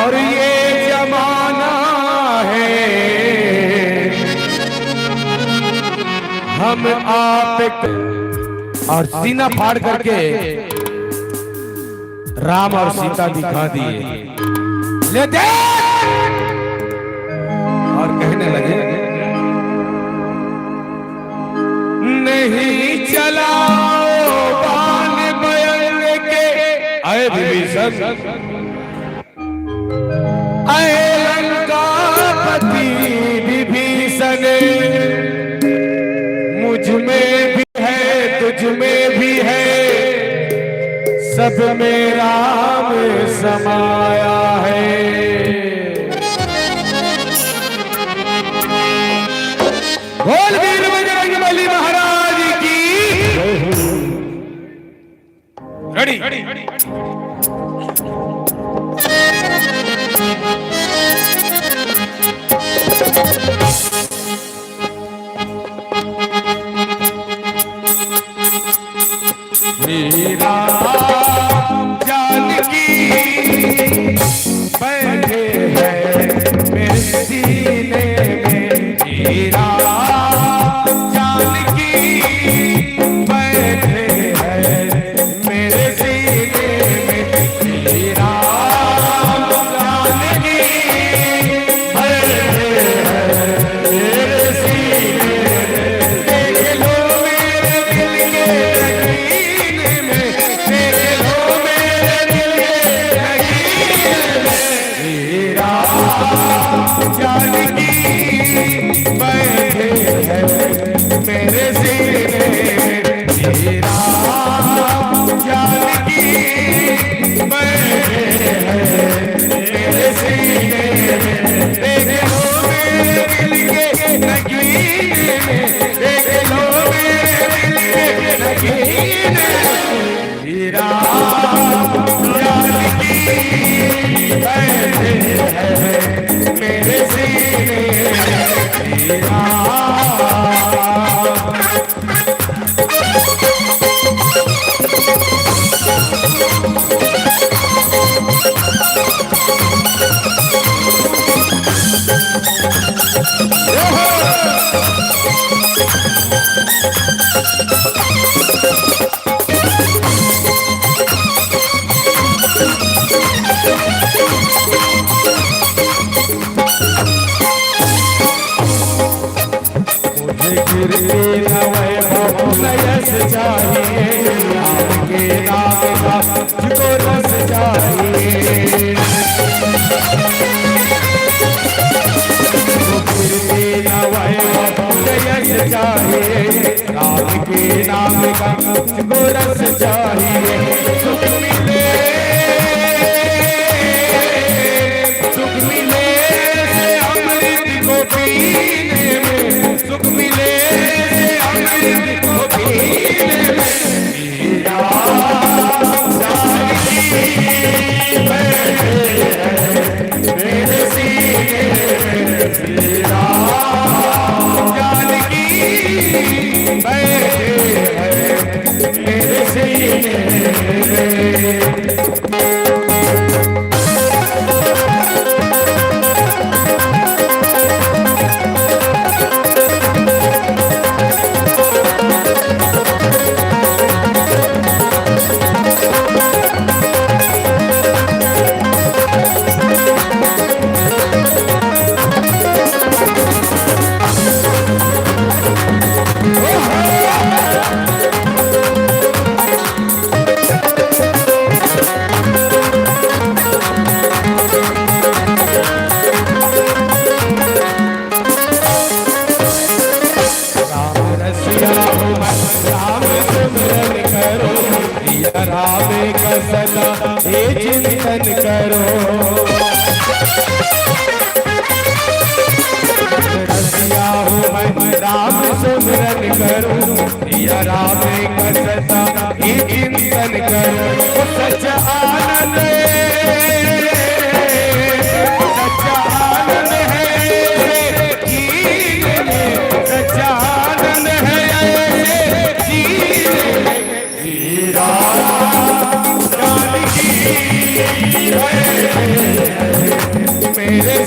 और ये जमाना है हम आप और सीना फाड़ करके राम और सीता दिखा दिए। ले दे और कहने लगे नहीं चलाओ बाण बयंग के अय विभीषण, अय लंकापति विभीषण, मुझ में भी है तुझ में भी है सब में राम समाया है। बोल वीर बजरंगबली महाराज की। रेडी वीरा जानकी बैठे हैं मेरे सीने में, वीरा जानकी बैठे हैं मेरे सीने में, वीरा जानकी बैठे हैं मेरे सीने में। देख लो मेरे दिल के यकीन में, देख लो मेरे दिल के यकीन में, वीरा जानकी बैठे हैं मेरे सीने में, वीरा जानकी बैठे हैं मेरे सीने में। देख लो मेरे दिल के यकीन में, देख लो मेरे दिल के यकीन में, वीरा जानकी बैठे हैं मेरे सीने में, वीरा।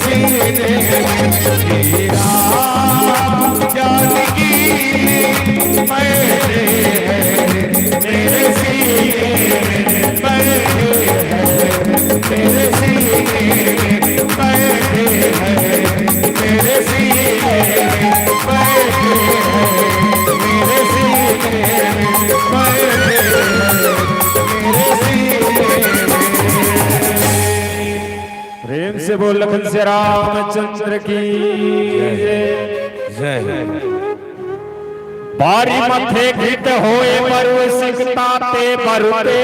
सीने में श्री राम जानकी बैठे हैं मेरे सीने में बैठे हैं मेरे सीने में बैठे हैं मेरे सीने में बैठे हैं मेरे सीने में बैठे हैं मेरे सीने में। प्रेम से बोल लखन से रामचंद्र की जय। बारी मथे घृत होए मरु सिकता ते मरुते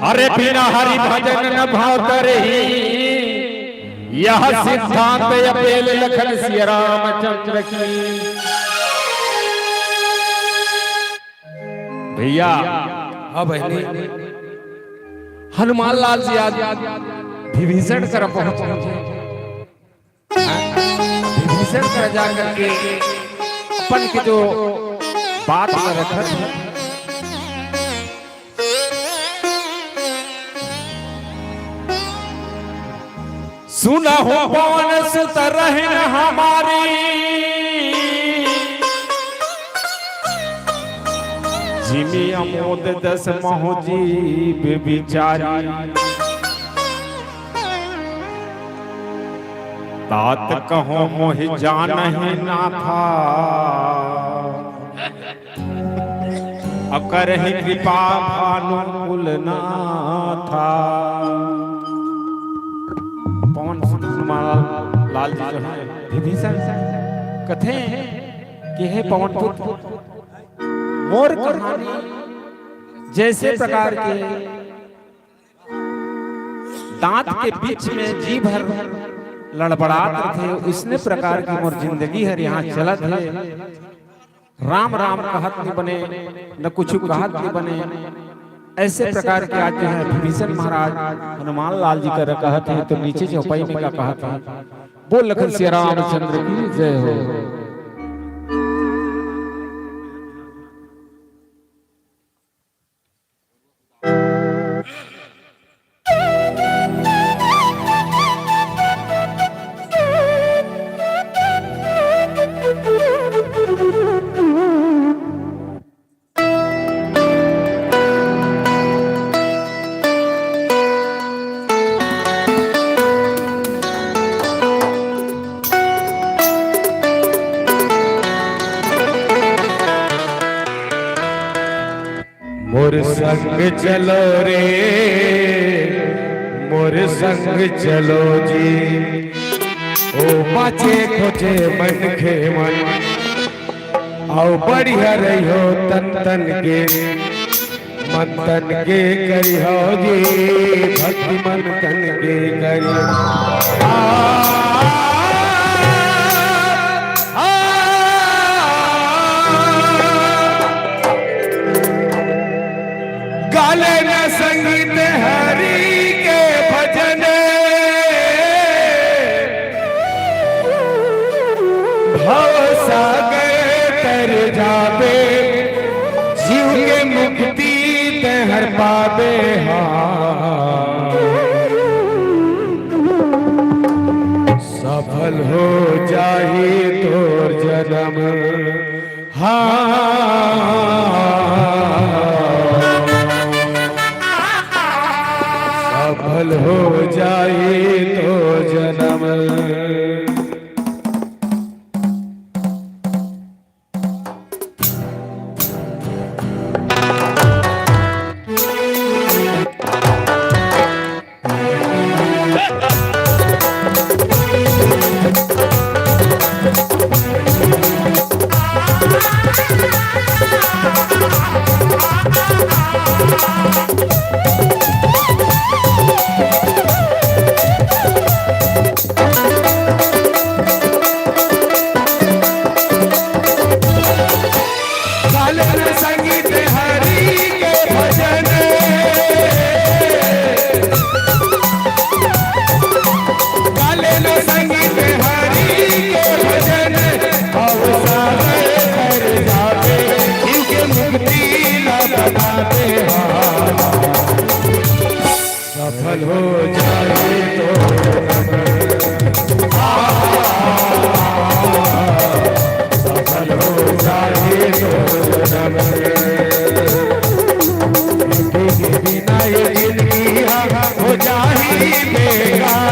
अरे बिना हरि भजन न भाव करही यह सिद्धांत अपेल लखन सिया रामचंद्र की। भैया हाँ बहनी हनुमान लाल जी आज विभीषण कर पहुंचे विभीषण कर जाकर के अपन की जो बात में रखा सुना हो पवन सुत रहन हमारी जिमी अमोद दस महो जीव बिचारी तात कहो मोहि जानहि ना था अकरहि कृपा भानुकुल ना था। पवन सुत हनुमान लाल जी जो है विभीषण कथे कि हे पवन पुत्र मोर कहानी जैसे प्रकार के दांत के बीच में जी भर लड़बड़ाते थे उसने प्रकार की मोर जिंदगी है यहाँ चलत है। राम राम कहत नहीं बने न कुछ कहत नहीं बने ऐसे प्रकार के आज जो है विभीषण महाराज हनुमान लाल जी का कहत है तो नीचे चौपाई में का कहत है बोल लखन सिया रामचंद्र की जय हो। मोर संग चलो रे मोर संग चलो जी ओ बाचे खोजे मन के मन आओ बढ़िया रहो तन तन के मन तन के करी हो जी भक्ति मन तन के करी गाले न संगीत हरि के भजन भव सागर तर जावे जीव के मुक्ति ते हर पावे सफल हो जाए तोर जन्म सफल हो जाए तो जन्म। जाए तो सफल हो जाए तो बिना ये जिंदगी हो जाए बेकार,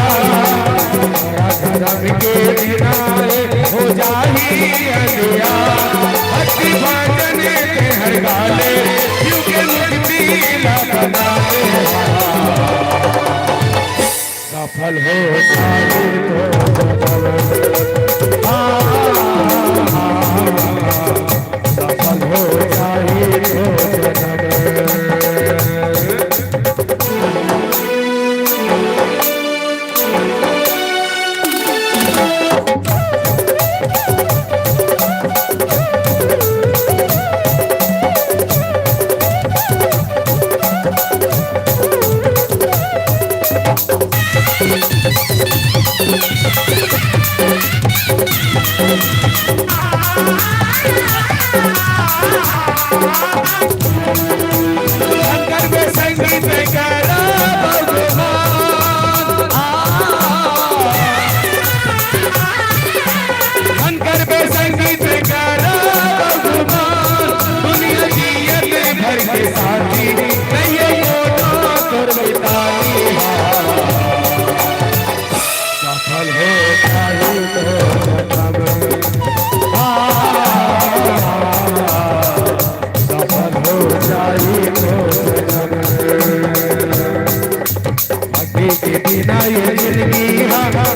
धर्म के बिना हो जाए अंधिया, भक्ति भजन के हर गाले क्योंकि मुक्ति बना दे, सफल हो जाए तो सफल हो जाए तो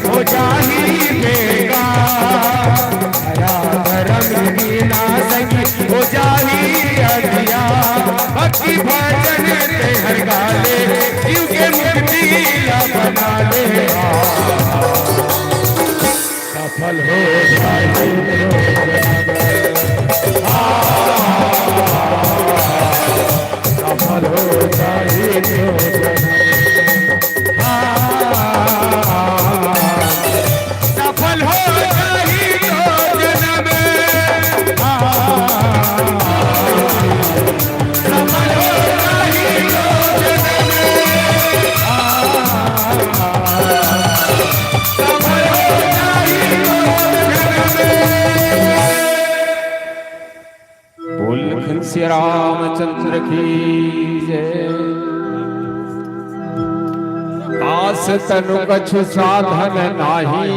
हो जाही बेकार, धर्म बिना संगी हो जाही अगिया, भक्ति भजन के हर गाले क्योंकि मुक्ति बना दे, सफल हो जाए सफल हो जाए सफल हो जाए तो जन्म, सफल हो जाए तो जन्म, सफल हो जाए तो जन्म। बोल लखन श्री रामचंद्र की जय। दास तनु कछु साधन नाही,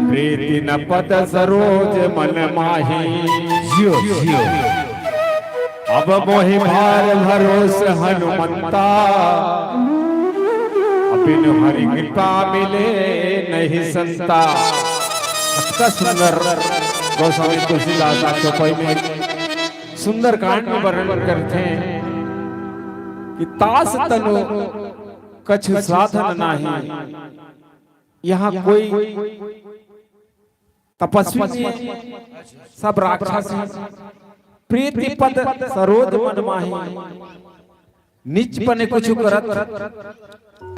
प्रीति न पद सरोज मन माही, अब मोहि भार भरोस हनुमंता, बिन हरि कृपा मिले नहीं संता। अच्छा सुंदर गोस्वामी तुलसीदास चौपाई में सुंदर कांड में वर्णन करते हैं कि तास तनु कछु साधन नाही, यहाँ कोई तपस्वी नहीं, सब राक्षस हैं। प्रीति पद सरोज मन माही, निज पने कुछ करत,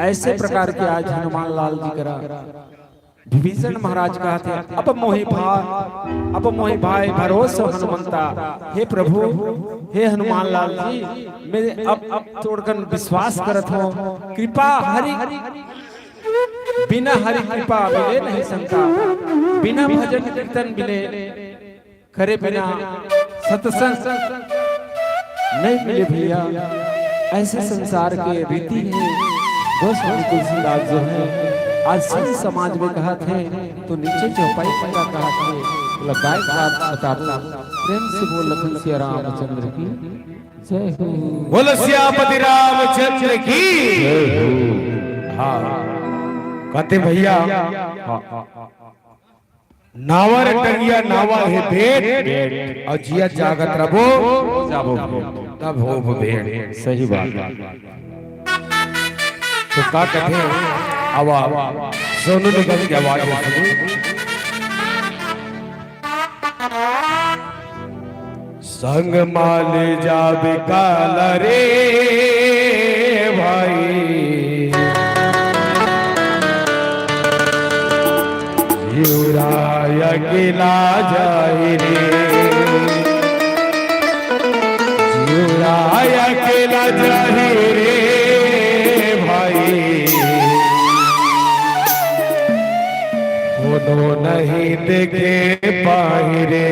ऐसे प्रकार के आज हनुमान लाल जी करा। विभीषण महाराज कहते अब मोहि भाई भरोसा हनुमंता, हे प्रभु हे हनुमान लाल जी, मैं अब तोड़कर विश्वास करत हो, कृपा हरि बिना हरि कृपा मिले नहीं संता, बिना भजन कीर्तन मिले करे बिना सत्संग नहीं मिले भैया। ऐसे संसार के रीति है। गोस्वामी तुलसीदास जो है आज सभी समाज में कहा थे तो नीचे चौपाई पर कहा थे, लगाए बताता प्रेम से बोल लखन श्री रामचंद्र की जय हो, बोल श्यामपति रामचंद्र की जय हो। हाँ कहते भैया नावर टंगिया नावा है भेंट, और जिया जागत रबो तब हो भेंट। सही बात। तो का कहते हैं आवाज सोनू निगम की आवाज में सुनो। संग माल जाबे काला रे भाई, युवराय अकेला जाए रे, युवराय अकेला जाए रे देखे बाहरे।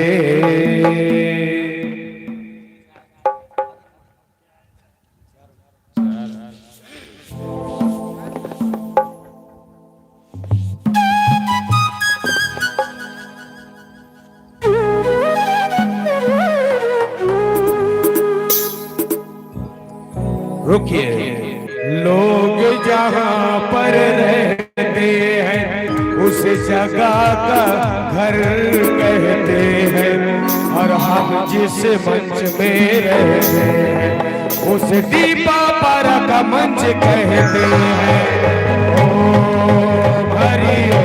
रुकिए, लोग जहाँ पर रहते हैं उस जगह का घर कहते हैं, और हम जिस मंच में रहते हैं उस दीपा पर का मंच कहते हैं। ओ हरि ओ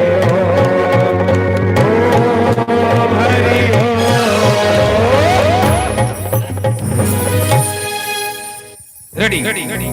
हरि ओ। रेडी रेडी रेडी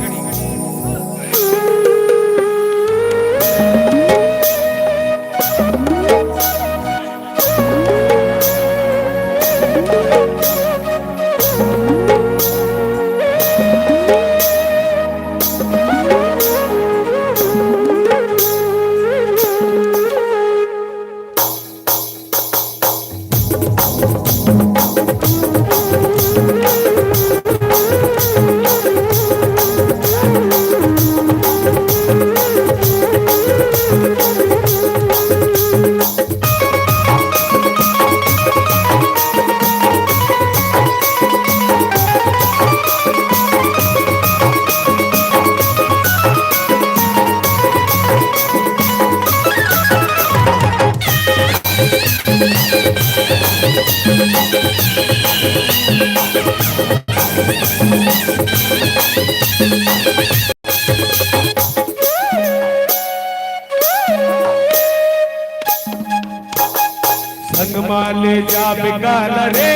संगमाले जा बिकाल रे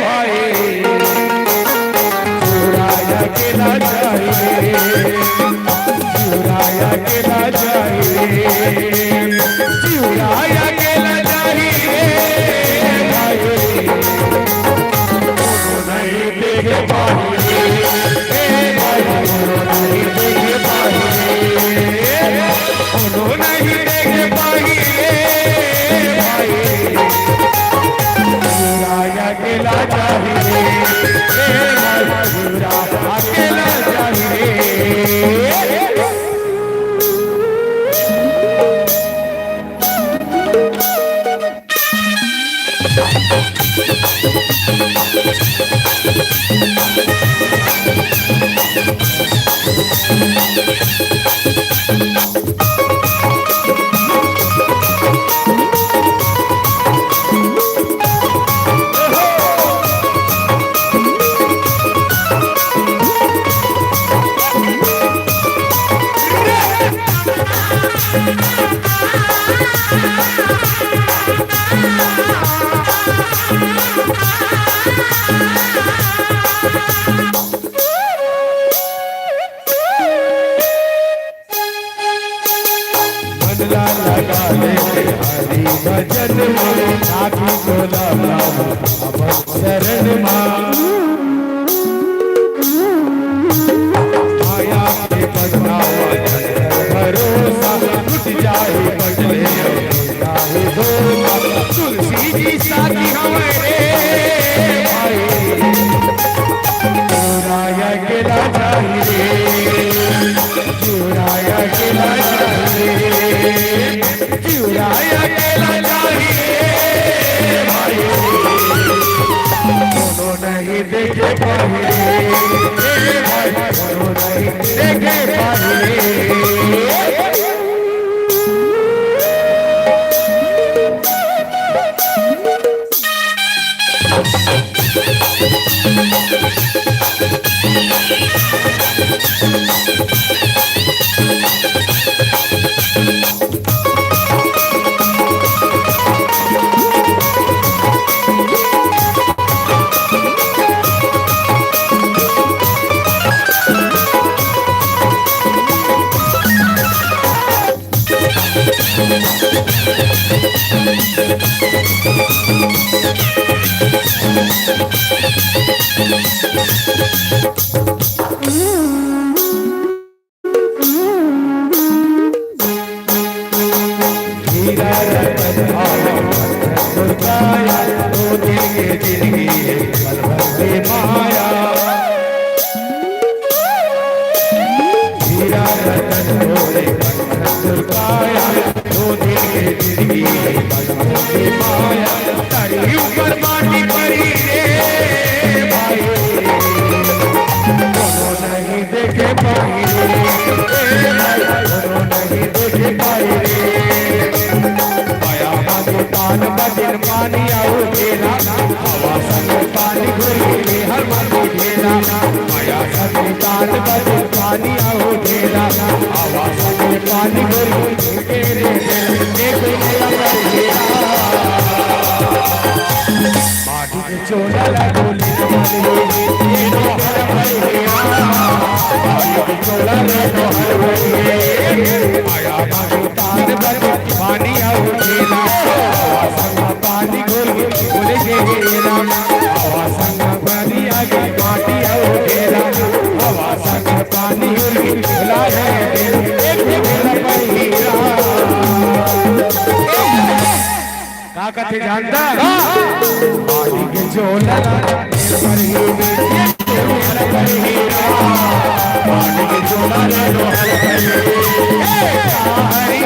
भाई, चुराया केला चाहिए, चुराया केला चाहिए, चुराया केला चाहिए भाई। नहीं देखे पाए नहीं देखे पाए, नहीं देखे पाए अकेला चाहिए, अकेला चाहिए। लगा ले हरि भजन आखी बोला अपन शरण माया के बदलावा भरोसा टूट जाए बदले तुलसी जी साथी हमारे भाई। चुराया केला चाहिए, चुराया केला चाहिए, चुराया केला चाहिए भाई। दोनों नहीं देखे पाए भाई, दोनों नहीं देखे पाए। हीरा रतन रतन मोरे बंधन पाया, 2 दिन के जिंदगी बंधन की माया, तारी ऊपर माटी पड़ी रे भाई, दोनों नहीं देखे पाई रे भाई, दोनों नहीं देखे पाई रे, माया मागे तान बदिन पानी आओ घेरा, हवा संग पानी घुरी हर मागे घेरा, माया संग तान बदिन पानी आओ घेरा, हवा संग पानी घुरी घेरे एक नया घेरा, माटी के चोला लगोली नो हर भई घेरा, माटी के चोला नो हर भई, माया मागे तान बदिन पानी आओ घेरा, हवा संग पानी घुरी घेरा, हवा संग पानी आगे माटी आओ घेरा, हवा संग पानी घुरी घेरा है एक घेरा भई घेरा। का कथे जानता माटी के चोला माटी के चोला लो हरि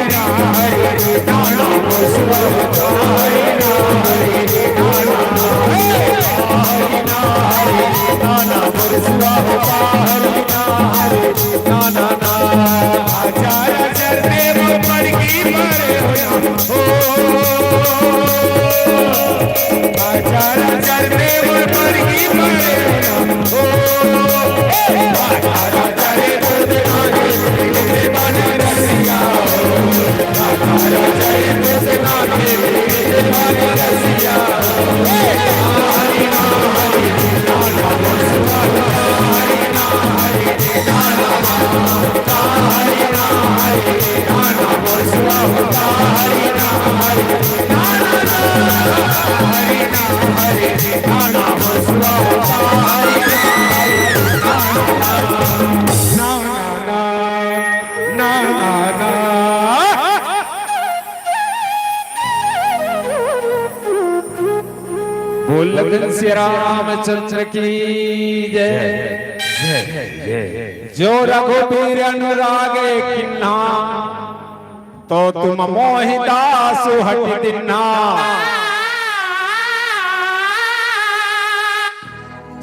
नाना आचार्य चरते वो पड़गी मारे हो, आचार्य चरते वो पड़गी मारे हो, आचार्य चरे बोलते नागे बोलते माने रसिया, आचार्य चरे बोलते नागे बोलते माने रसिया, हरि नाम हरि नाम सुहा, हरि नाम हरि नाम हरि नाम हरि नाम सुहा, हरि नाम हरि नाम सुहा, हरि ना बोल लगन श्री रामचंद्र की जय, जो रघुबीर अनुरागे किन्ना, तो तुम मोहिदास हट दिन्ना,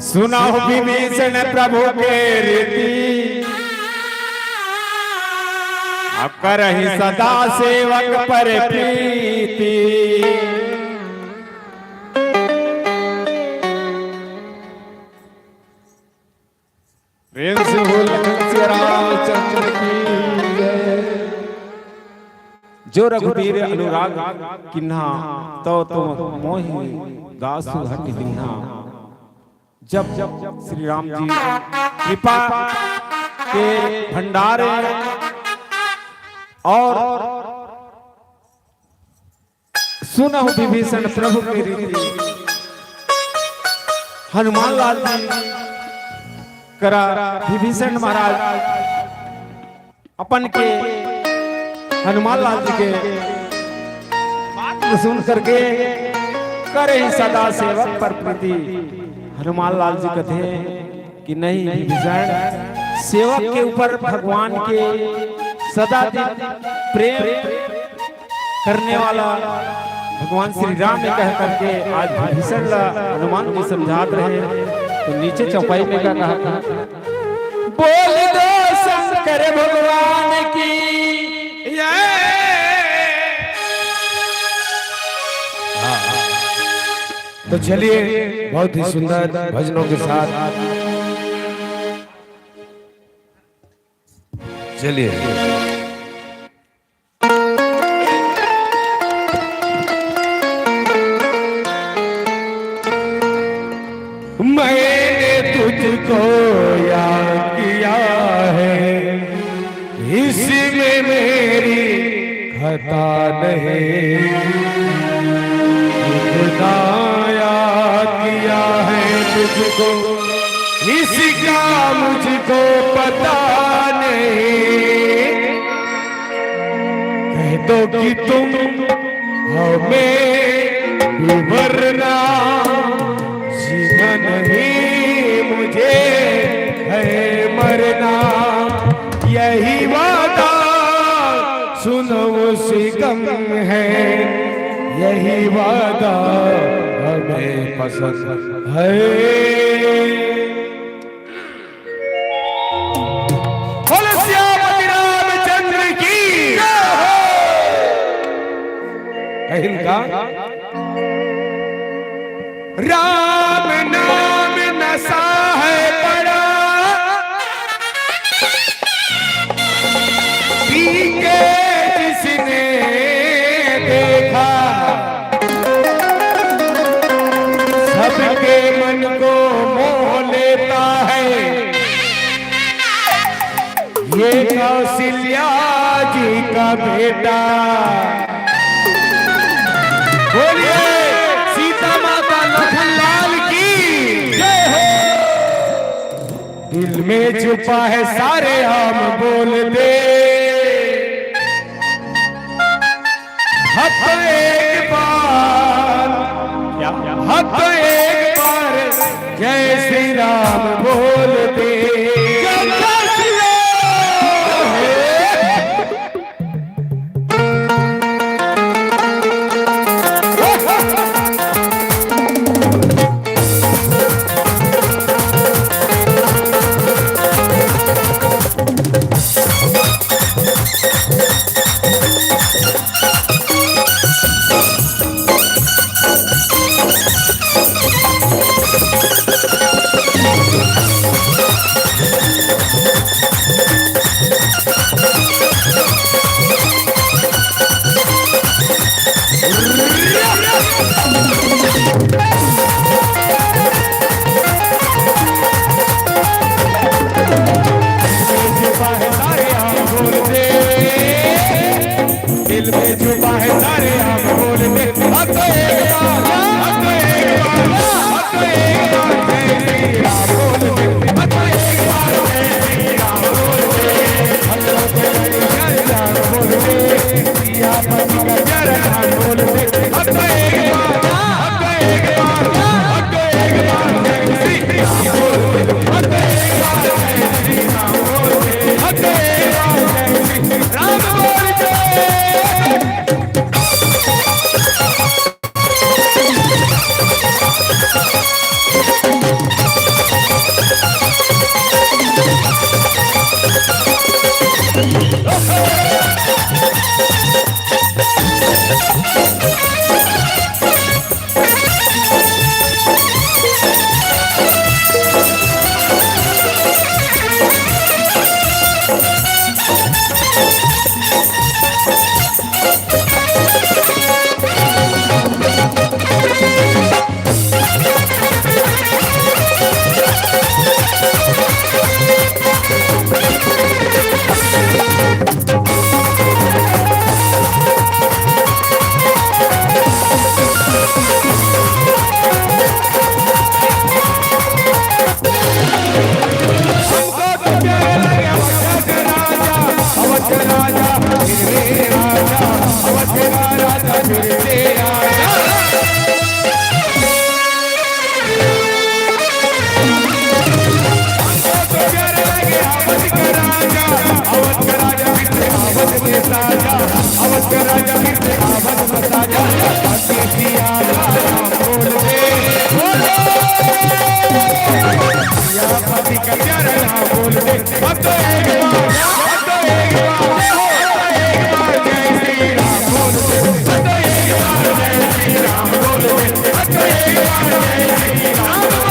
सुनाओ विभीषण प्रभु के रीति, करहि सदा सेवक पर प्रीति, प्रेम से बोल श्री रामचंद्र की जय। जो रघुबीर अनुराग किन्हा, तो तुम मोहि दासु हट दिन्हा। जब श्री राम जी कृपा के भंडारे और सुनहु विभीषण प्रभु के रीति, हनुमान लाल जी करा विभीषण महाराज अपन के हनुमान लाल जी के बात सुन करके करे सदा सेवक पर प्रीति। हनुमान लाल जी कहते हैं कि नहीं विभीषण, सेवक के ऊपर भगवान के सदा प्रेम करने वाला भगवान श्री राम ने कह करके आज विभीषण हनुमान को समझात रहे। तो नीचे चौपाई में क्या कहा था, बोल दो शंकर भगवान की तो चलिए बहुत ही सुंदर भजनों के साथ चलिए। मैंने तुझको याद किया है, इसमें मेरी खता नहीं, खुदा याद किया है तुझको, इसका मुझको पता नहीं। कह दो कि तुम हमें वरना जीना नहीं, मुझे है मरना, यही बात सुनो उसी गम है, यही वादा हमें पसंद है। बोलो श्यामती रामचंद्र की इनका राम नाम नशा है पड़ा, पी के जिसने देखा, सबके मन को मोह लेता है, ये कौशल्या जी का बेटा। बोलिए सीता माता लखन लाल की जय हो। दिल में छुपा है सारे हम बोल दे, हक एक बार, हक एक बार जय श्री राम बोल दे। दिल में छुपा है सारे हम बोल दे, अब तो एक बार, अब तो एक बार, अब तो एक बार जय श्री राम बोल दे, अब तो एक बार जय श्री राम बोल दे, अब तो जय राम बोल दे, सियापति का जय राम बोल दे, अब तो एक बार, अब तो एक बार, अब तो एक बार जय श्री राम बोल दे, अब तो एक बार जय श्री राम बोल दे, अब तो एक बार जय श्री राम बोल दे।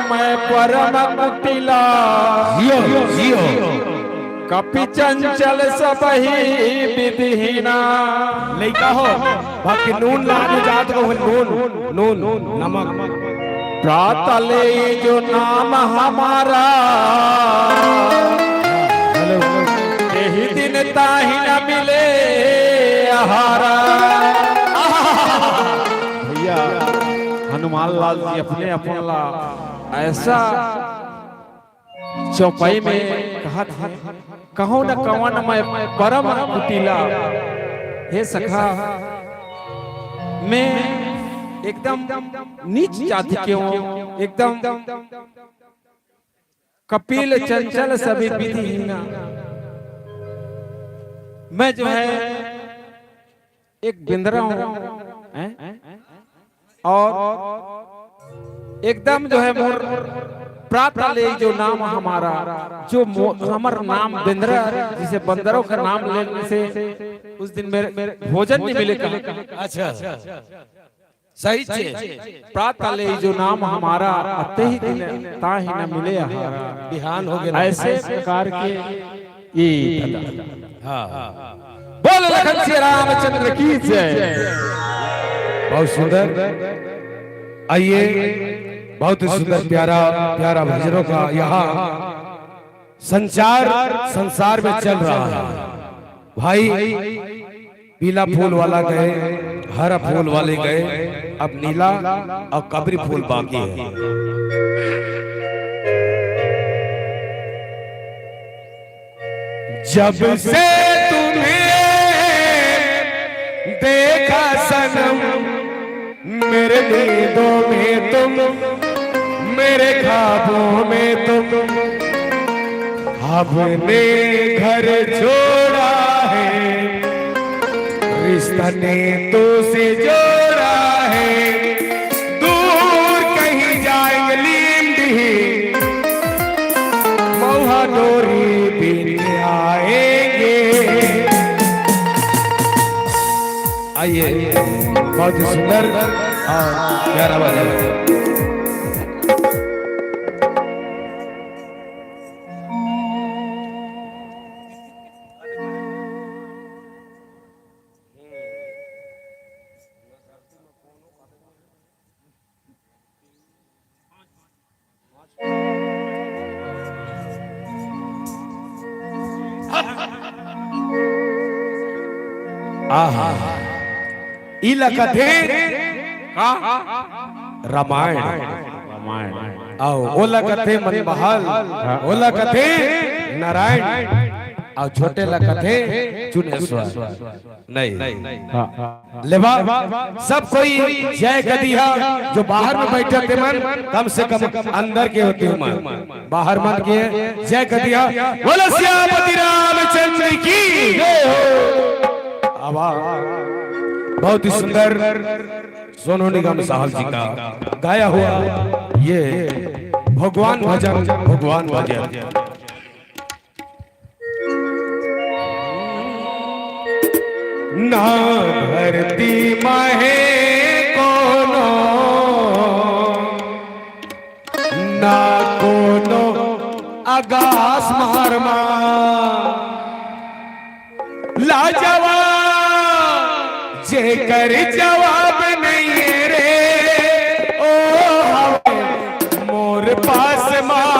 मैं परम कुटिला कपि चंचल सबही विधिहीना लइका हो बाकी नून लाने जात को नून नून नमक प्रातले जो नाम हमारा यही दिन ताही न मिले आहारा। भैया हनुमान लाल जी अपने अपना ऐसा चौपाई में कहा था, कहो न कवन मैं परम कुटिला, हे सखा मैं एकदम नीच जाति के हूँ, एकदम कपिल चंचल सभी विधिहीना। मैं जो है एक बिंदरा हूँ और एकदम जो है मोर प्रातले जो नाम हमारा, जो हमारा नाम बिंदरा, जिसे बंदरों का नाम लेने से उस दिन मेरे भोजन नहीं मिलेगा। अच्छा सही प्रातले जो नाम हमारा अते ही दिन ताही न मिले आहारा। बिहान हो गया ऐसे प्रकार के ये बोल लखन श्री रामचंद्र की जय। बहुत सुंदर, आइए बहुत ही सुंदर प्यारा प्यारा भजनों का यहाँ संसार में चल रहा है। भाई पीला फूल वाला गए, हरा फूल वाले गए, अब नीला और कबरी फूल बाकी है। जब से तुम्हें देखा सनम, मेरे नींदों में तुम, मेरे ख्वाबों में तुम, हमने घर छोड़ा है, रिश्ता ने तो से जोड़ा है, दूर कहीं जाएंगे लींदी, मौहा डोरी भी आएंगे। आइए बहुत ही सुंदर और प्यारा भजन। आहा इला कथे रामायण आओ ओला कथे मनबहाल, ओला कथे नारायण और छोटे ला कथे चुनेश्वर। नहीं लेवा सब कोई जय कदिया, जो बाहर में बैठे थे मन कम से कम अंदर के होते हैं मन, बाहर मन के जय कदिया। बोलो श्यामति रामचंद्र की जय हो। बहुत ही सुंदर सोनू निगम साहब जी का गाया हुआ ये भगवान भजन, भगवान भजन। ना धरती माहे कोनो, ना कोनो आकाश मारमा, लाजवाब जे कर जवाब नहीं रे, ओ मोर पास मां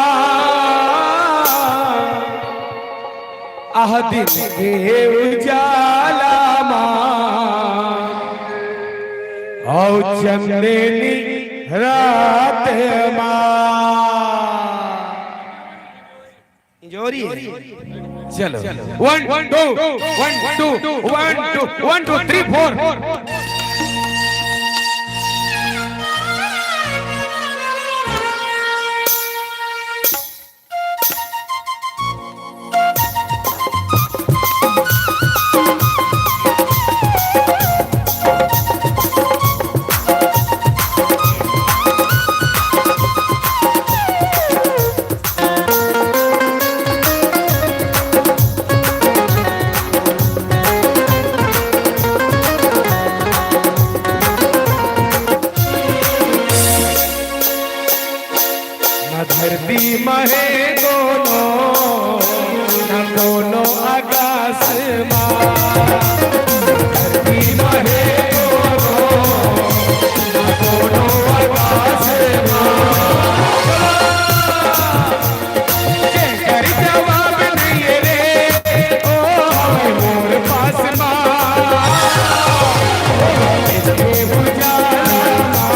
आह दिन के उजाला मां औ चंदेनी रात मां जोरी। चलो 1 2 1 2 1 2 1 2 3 4। महे दोनों न दोनों आकाश माँ धरती महे दोनों न दोनों आकाश माँ कर जवाब नहीं रे ओ मोर पास माँ इसके बुझाना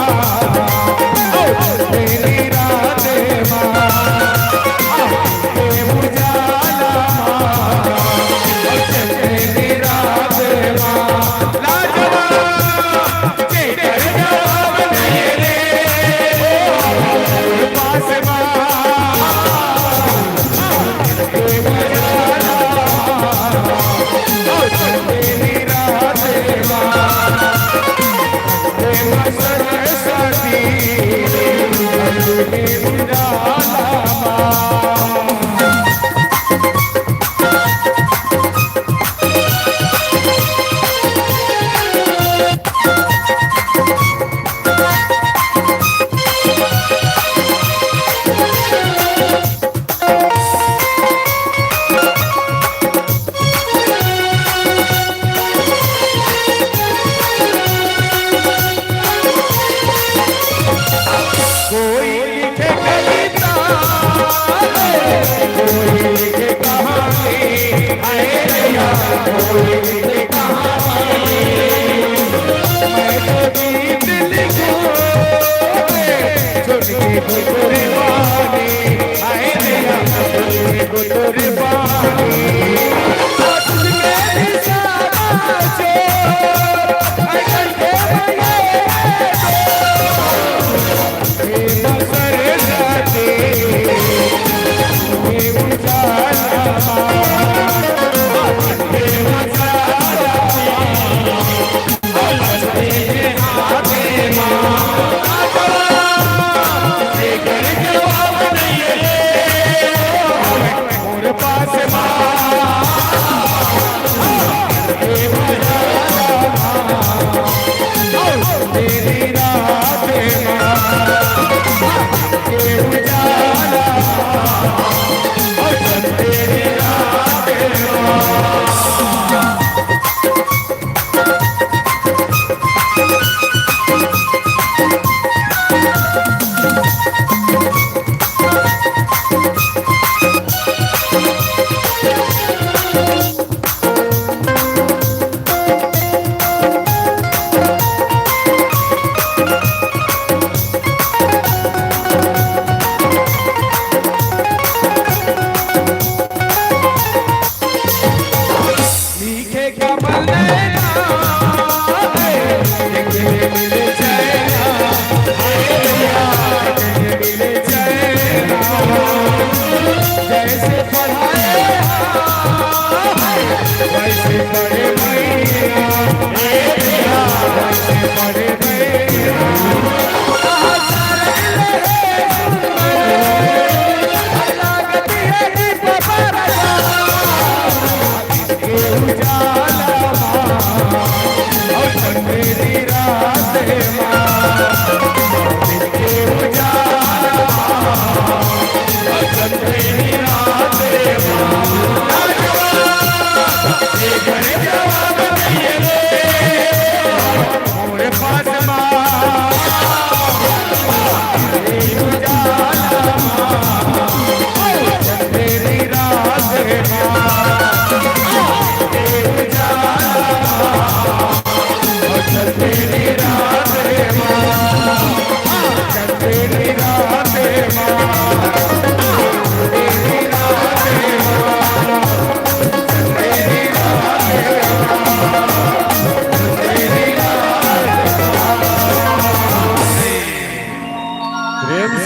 मेरी रात माँ इसके बुझाना मेरी रात माँ लाजवाब कर जवाब नहीं रे ओ मोर पास माँ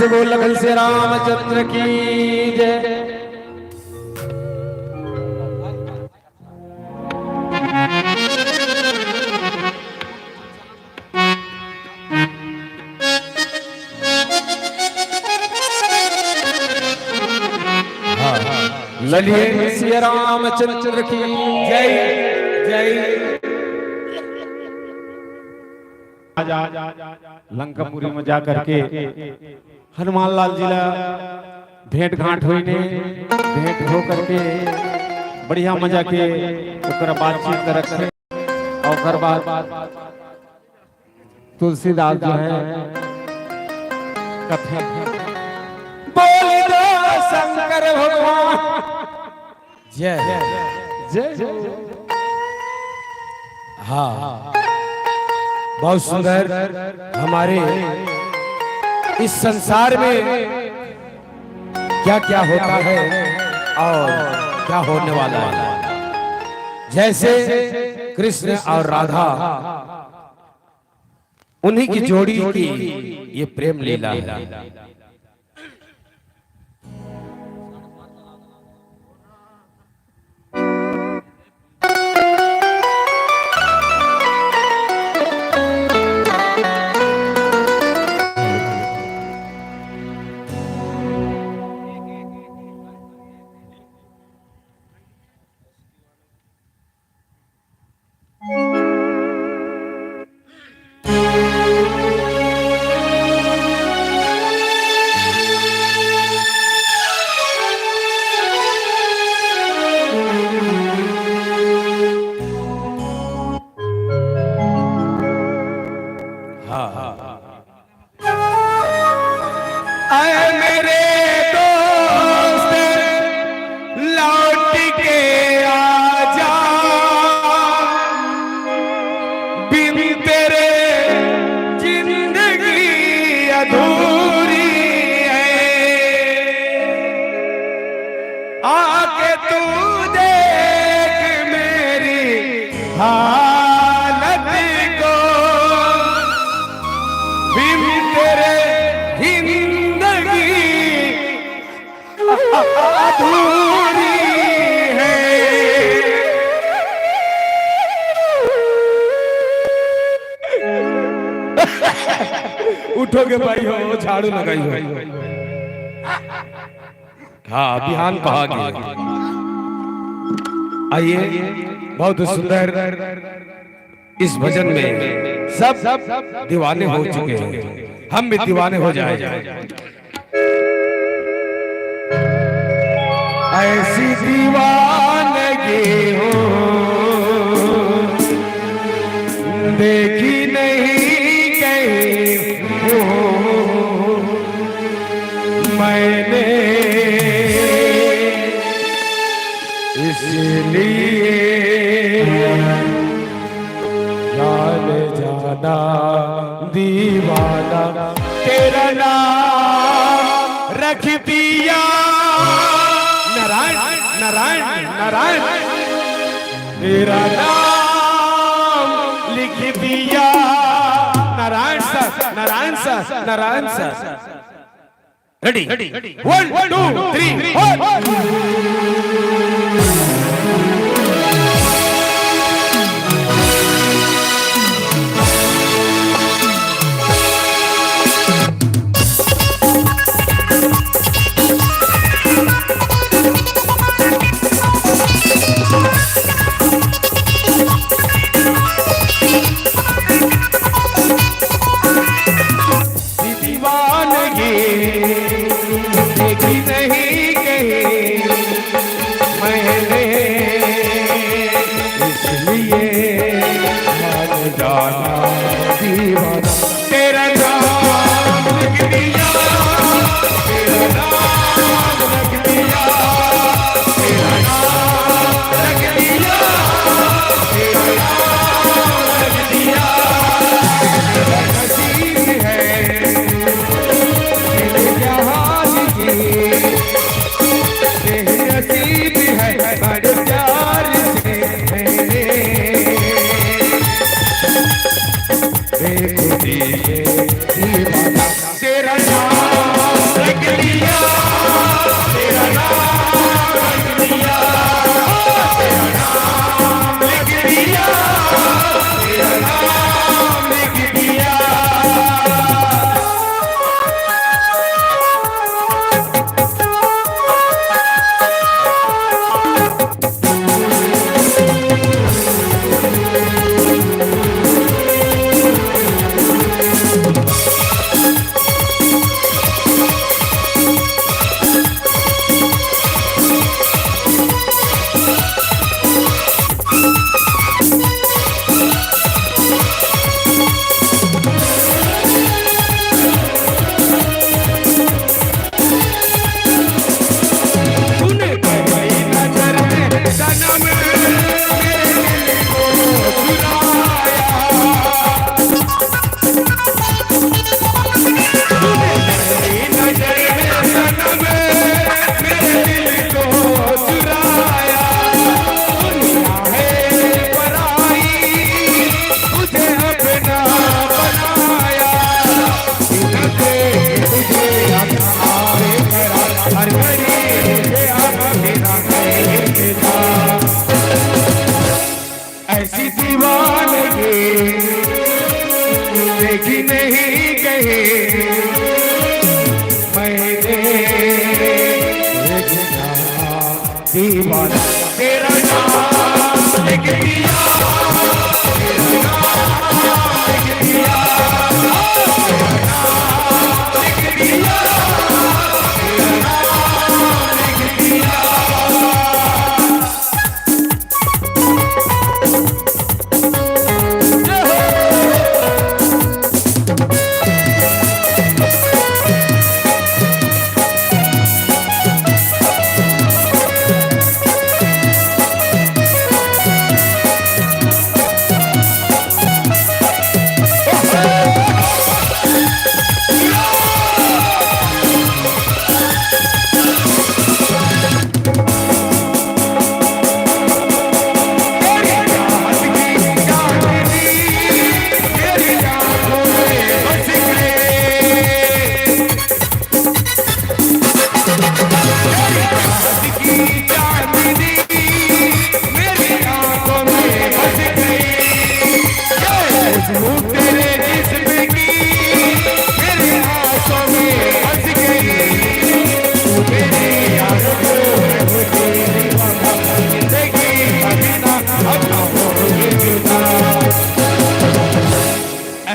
बोल लगन से रामचंद्र की जय। ललिए श्री रामचंद्र की जय जय। लंकापुरी में जा करके हनुमान लाल जी भेंट घाट हुई ने भेंट हो करके बढ़िया मजा के ओकर बातचीत कर रखे और ओकर बाद तुलसीदास जो है कथे बोल दो शंकर भगवान जय जय हाँ बहुत सुंदर। हमारे इस संसार में क्या क्या होता है और क्या होने वाला है, जैसे कृष्ण और राधा उन्हीं की जोड़ी की ये प्रेम लीला है। हालत को बिन तेरे जिंदगी अधूरी है। उठोगे भाई हो, झाड़ू लगाई हो। हाँ बिहान कहा आइए, बहुत सुंदर इस भजन में सब दीवाने हो चुके हैं, हम भी दीवाने हो जाए। ऐसी दीवानगी हो देखी नहीं कहीं हो मैंने, इसलिए जान जाना दीवाना तेरा नाम रख दिया। नारायण नारायण नारायण तेरा नाम लिख दिया। Narayan sir Narayan sir Narayan sir. Ready 1 2 3 4। देखी नहीं कहीं मैंने, इसलिए मान जाना दीवाना तेरा नाम लिख दिया। तेरा नाम रख दिया। तेरा नाम रख दिया। तेरा नाम रख दिया। तेरा नसीब है क्या कहे मैंने दीवाना तेरा नाम लिख दिया, तेरा नाम लिख दिया, तेरा नाम लिख दिया, तेरा नाम लिख दिया।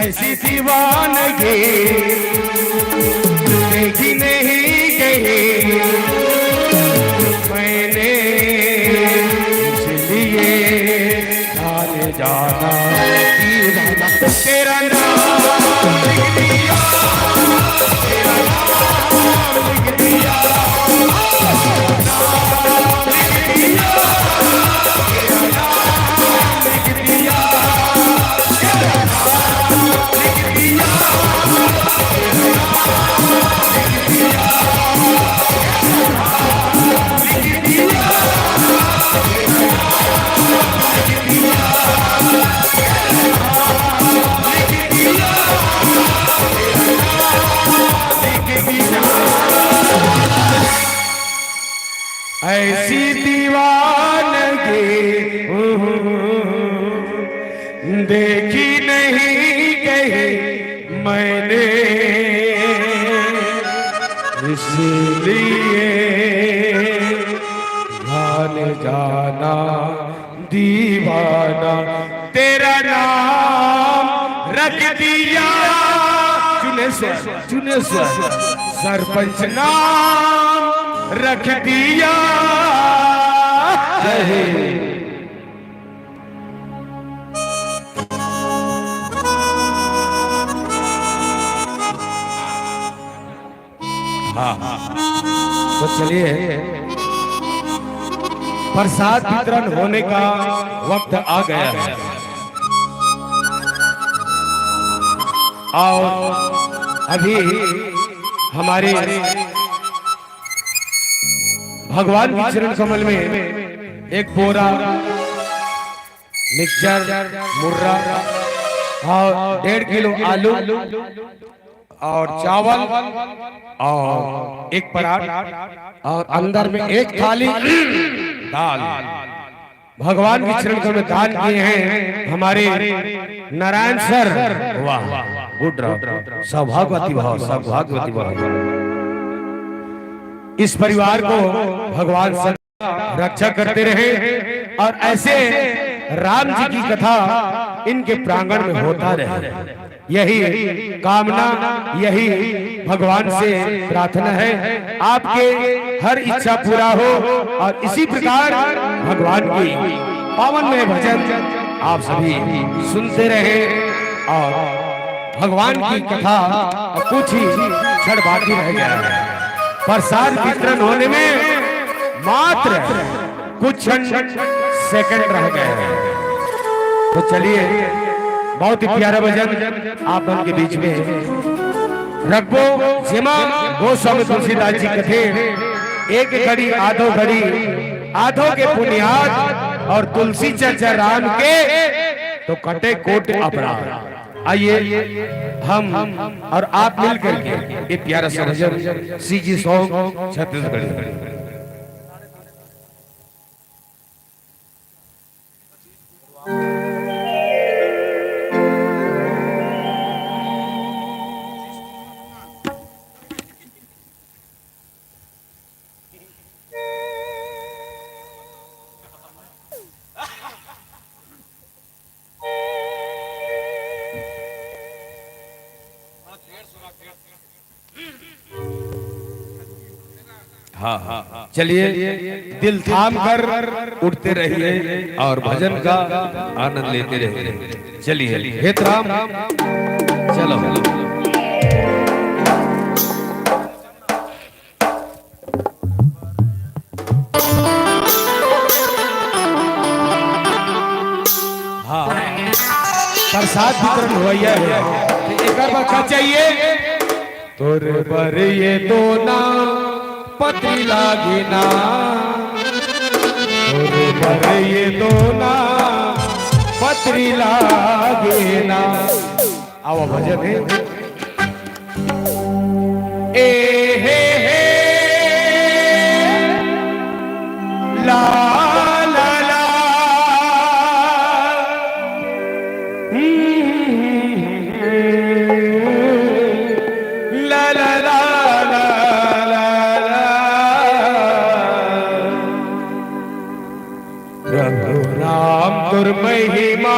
ऐसी दीवानगी देखी नहीं गई मैंने, इसलिए जाने जाना दीवाना तेरा नाम लिख दिया, तेरा नाम लिख दिया, तेरा नाम लिख दिया, तेरा नाम लिख दिया, तेरा नाम लिख दिया, ऐसी दीवानगी देखी नहीं गई मैंने, इसलिए जाने जाना दीवाना तेरा नाम रख दिया, चुने से सरपंच नाम रख दिया है। तो चलिए प्रसाद वितरण होने का वक्त आ गया है और अभी हमारे भगवान के चरण कमल में एक बोरा मिक्सचर मुर्रा और 1.5 किलो आलू और चावल और एक पराठ और अंदर में एक थाली दाल भगवान के चरण कमल में दान किए हैं हमारे नारायण सर। वाह गुड सौभाग्यवती भाव, सौभाग्यवती भाव। इस परिवार को भगवान सदा रक्षा करते रहे और ऐसे राम जी की कथा इनके प्रांगण में होता रहे, यही कामना, यही भगवान से प्रार्थना है। आपके हर इच्छा पूरा हो और इसी प्रकार भगवान की पावन में भजन आप सभी सुनते रहे और भगवान की कथा कुछ ही क्षण बाकी रह गया है। प्रसाद वितरण होने में मात्र कुछ सेकंड रह गए हैं। तो चलिए बहुत ही प्यारा भजन आप उनके बीच में रखो जेमा गोस्वामी तुलसीदास जी कथे एक घड़ी आधो के पुण्यात और तुलसी चर्चा राम के तो कटे कोट अपराध। आइए हम और आप मिलकर के ये प्यारा सा भजन सीजी सॉन्ग छत्तीसगढ़। हाँ हाँ चलिए दिल थाम कर उठते रहिए और भजन का आनंद लेते रहिए। चलिए हेत राम चलो हाँ प्रसाद वितरण हुआ है। एक बार क्या चाहिए तोर पर ये दो ना पत्री लागिना तोर पर ये दो ना पत्री लागिना। आओ भजन है ए हे ला ला ला ला ला ला राम तुर महिमा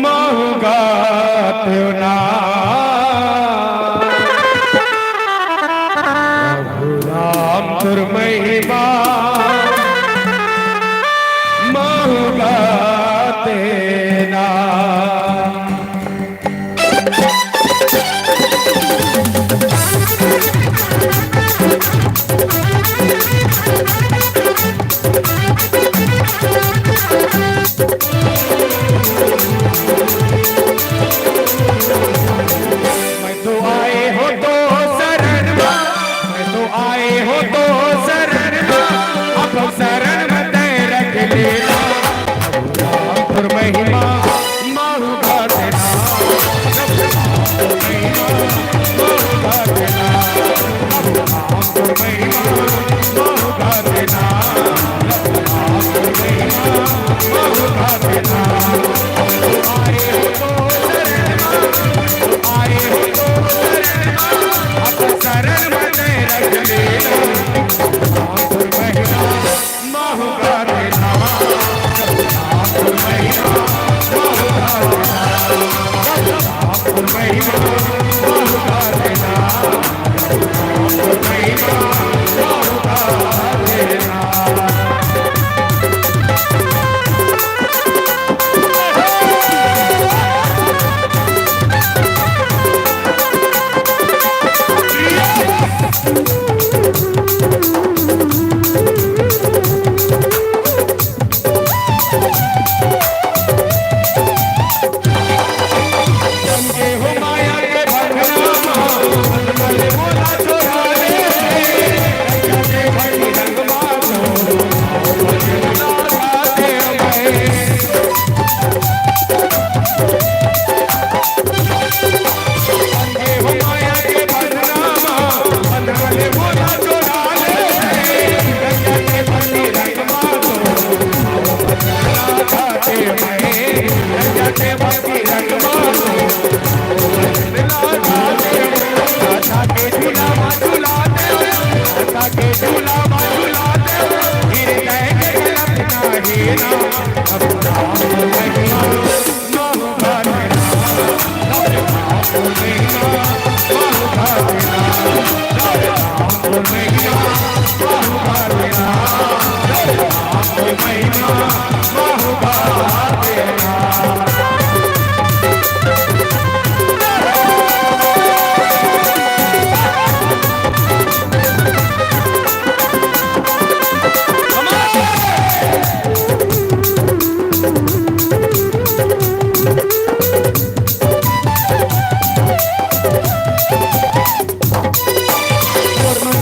महगात ना राम तुर महिमा महगात ना।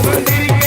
मंदिर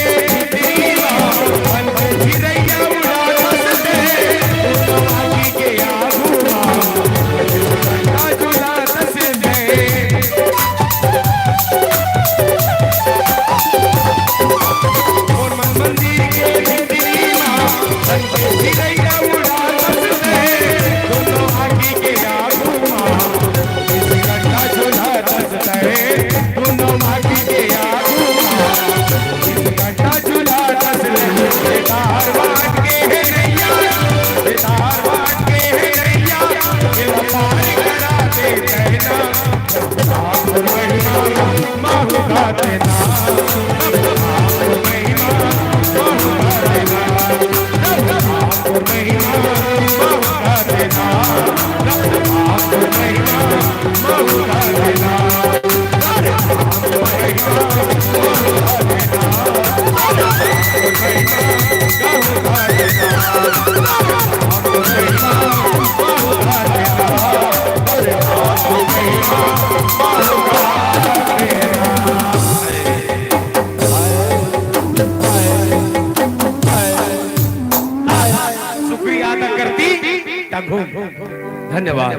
धन्यवाद।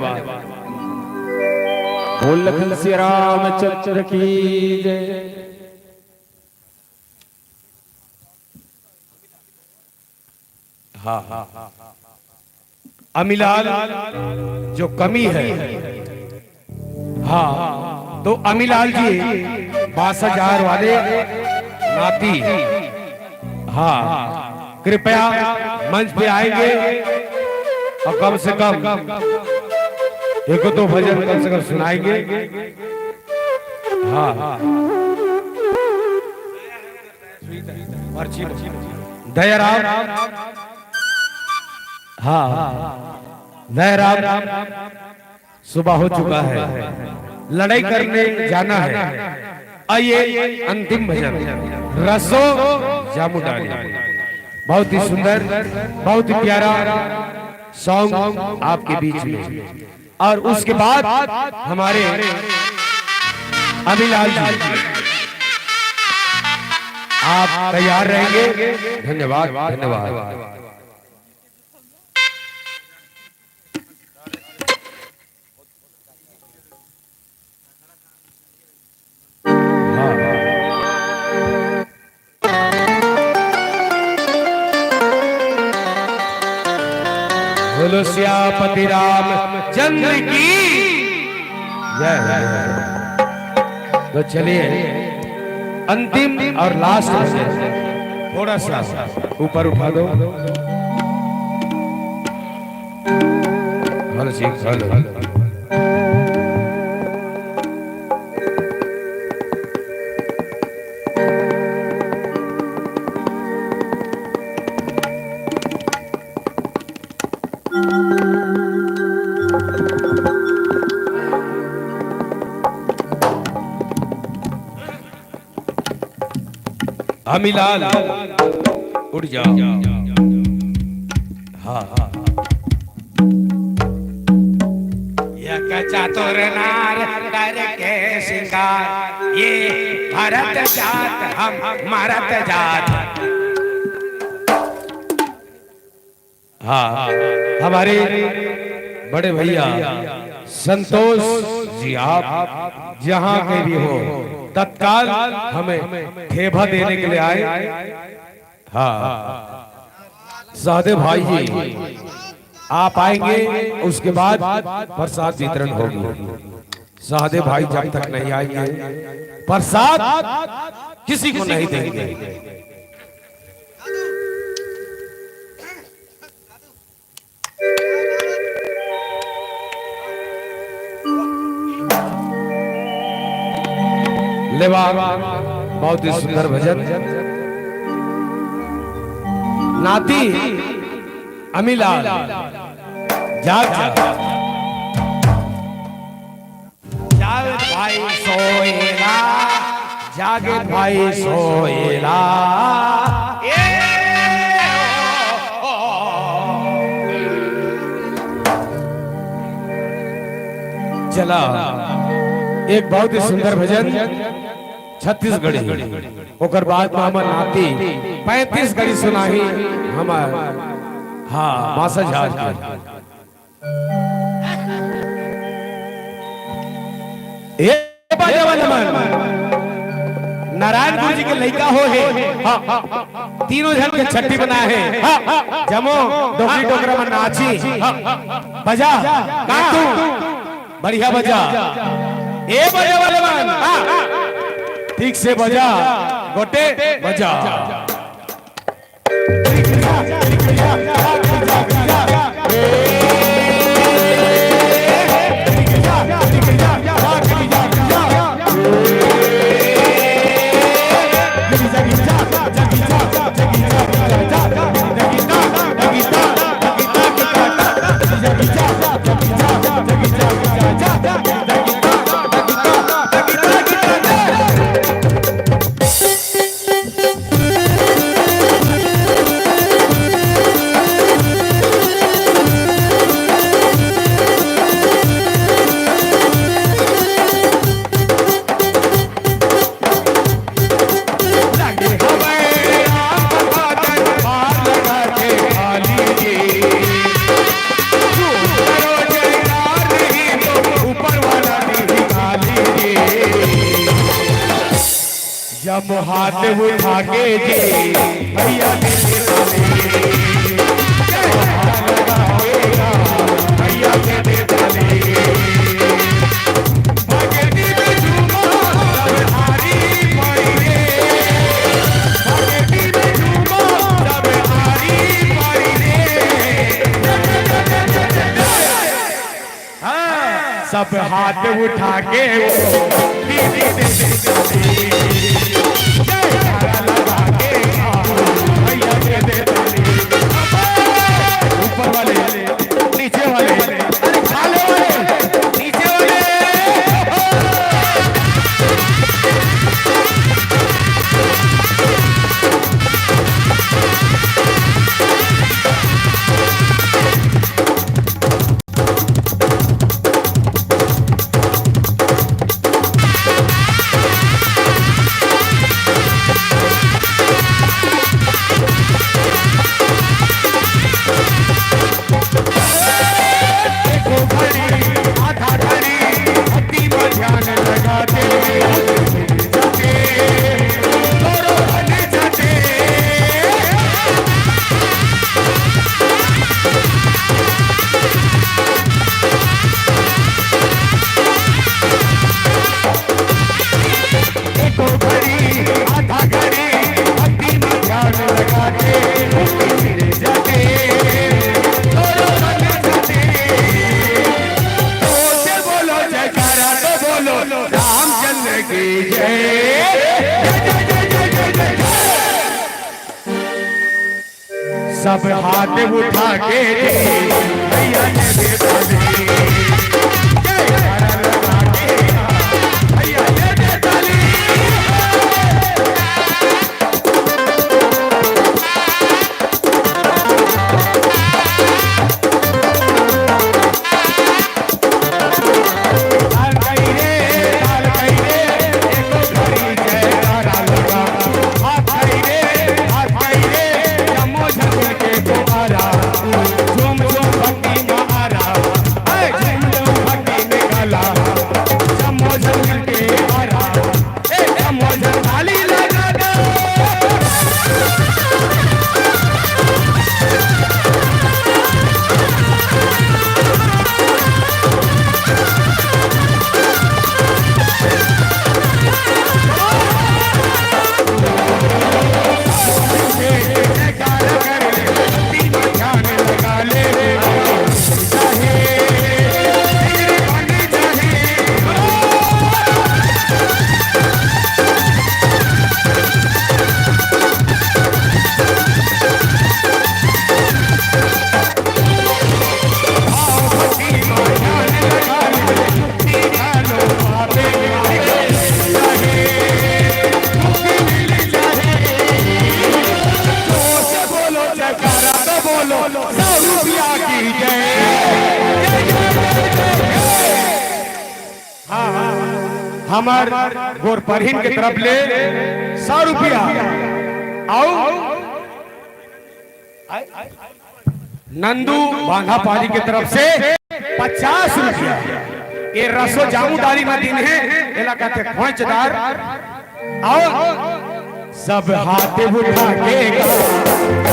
बोल लखन श्री रामचंद्र की जय। हाँ अमीलाल जो कमी है, हाँ तो अमीलाल जी 62,000 वाले नाती, हाँ कृपया मंच पे आएंगे और कम से कम एक दो भजन कम से कम सुनाएंगे। हाँ दयाराम, हाँ दयाराम सुबह हो चुका है, लड़ाई करने जाना है। आइए अंतिम भजन रसो जामू डाली, बहुत ही सुंदर, बहुत ही प्यारा सॉन्ग आपके बीच में। और उसके बाद हमारे अमीलाल जी आप तैयार रहेंगे। धन्यवाद धन्यवाद। बोलो सियापति राम चंद्र की जय। तो चलिए अंतिम और लास्ट से थोड़ा सा ऊपर उठा दो। हेलो जी हेलो। अमीलाल उठ जाओ। हाँ चातुर नार करके सिंगार, ये भरत जात हम मरत जात। हाँ हमारे बड़े भैया संतोष जी, आप जहां के भी हो तत्काल हमें ठेभा देने के लिए आए। हाँ सहदेव भाई जी आप आएंगे, उसके बाद प्रसाद वितरण होगी। सहदेव भाई जब तक नहीं आएंगे प्रसाद किसी को नहीं देंगे। लेवा बहुत ही सुंदर भजन। नाती अमीलाल जाग जाग भाई सोएला, जागे भाई सोएला। चला एक बहुत ही सुंदर भजन छत्तीसगढ़ी, ओकर बाद में हमर नाती 35 गढ़ी सुनाही हमार। हाँ मासा झाज नारायण गुरु जी के लड़का हो है। हाँ, तीनों जन के छट्टी बना है। हाँ, जमो डोकरी डोकरा में नाची बजा काटू बढ़िया बजा। ए बजे वाले मन ठीक से बजा, गोटे बजा। सब हाथ उठा के जी भैया के ताली लगाएगा भैया के ताली भगती में झूमो सब हारी मारी रे भगती में झूमो सब हारी मारी रे सब हाथ उठा के ऊपर वाले नीचे वाले अरे खाले वाले नीचे वाले सब हाथ उठा के भैया के ताली भैया के ताली हमार गोर परहीन के तरफ ले 100 रुपया आओ नंदू बांधा पाली की तरफ से 50 रुपया ये रसो जामुदारी में दिन है इलाका के खोचदार आओ सब हाथ उठा के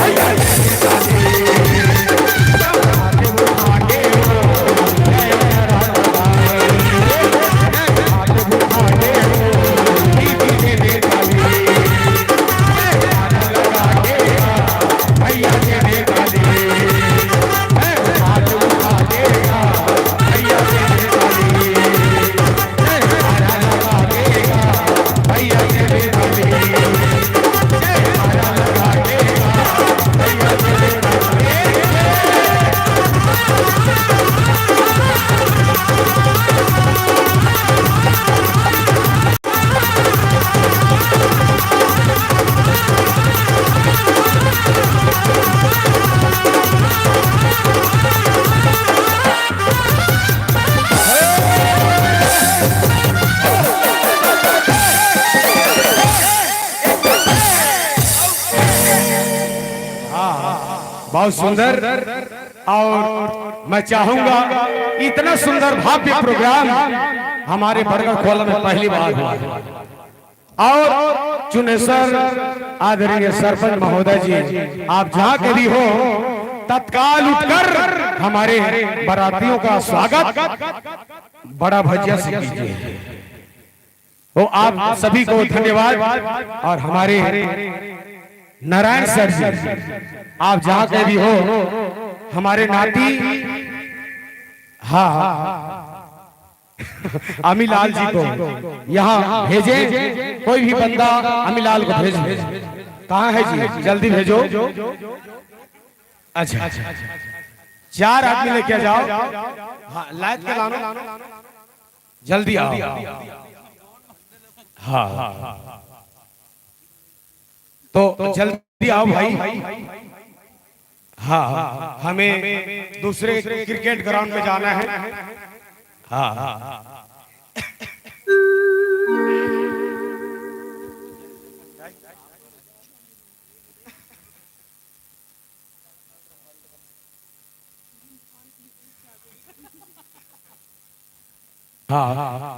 बहुत सुंदर। और मैं चाहूंगा इतना सुंदर भव्य प्रोग्राम हमारे बरगढ़ खोला में पहली बार हुआ और चुनेसर आदरणीय सरपंच महोदय जी, आप जहां के भी हो तत्काल उठकर हमारे बारातियों का स्वागत बड़ा भजिया से कीजिए। तो आप सभी को धन्यवाद। और हमारे नारायण सर जी, आप जहां के भी हो हमारे नाती, हाँ अमीलाल जी को यहाँ भेजे। कोई भी बंदा अमीलाल को भेज। कहाँ है जी, जल्दी भेजो। अच्छा 4 आदमी लेके जाओ। हाँ लाइट के लानो, जल्दी आओ। हाँ तो जल्दी आओ भाई। हाँ हमें दूसरे क्रिकेट ग्राउंड में जाना है। हाँ हाँ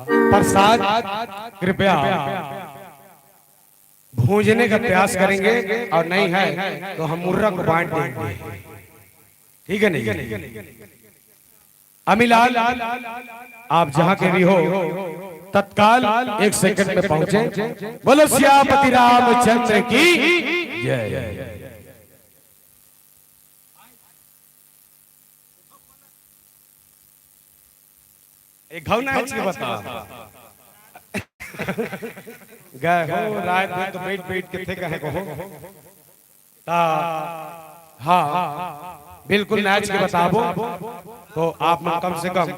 प्रसाद कृपया भूंजने का प्रयास करेंगे, और नहीं है तो हम मुर्रा को बांट देंगे। ठीक है नहीं? अमीलाल आप जहां के भी हो तत्काल 1 सेकंड में पहुंचे। बोलो सियापति रामचंद्र की जय। एक घवना है बता गए हो रात में तो बैठ के थे कहे को ता। हाँ बिल्कुल नाच के बताबो तो आप कम से कम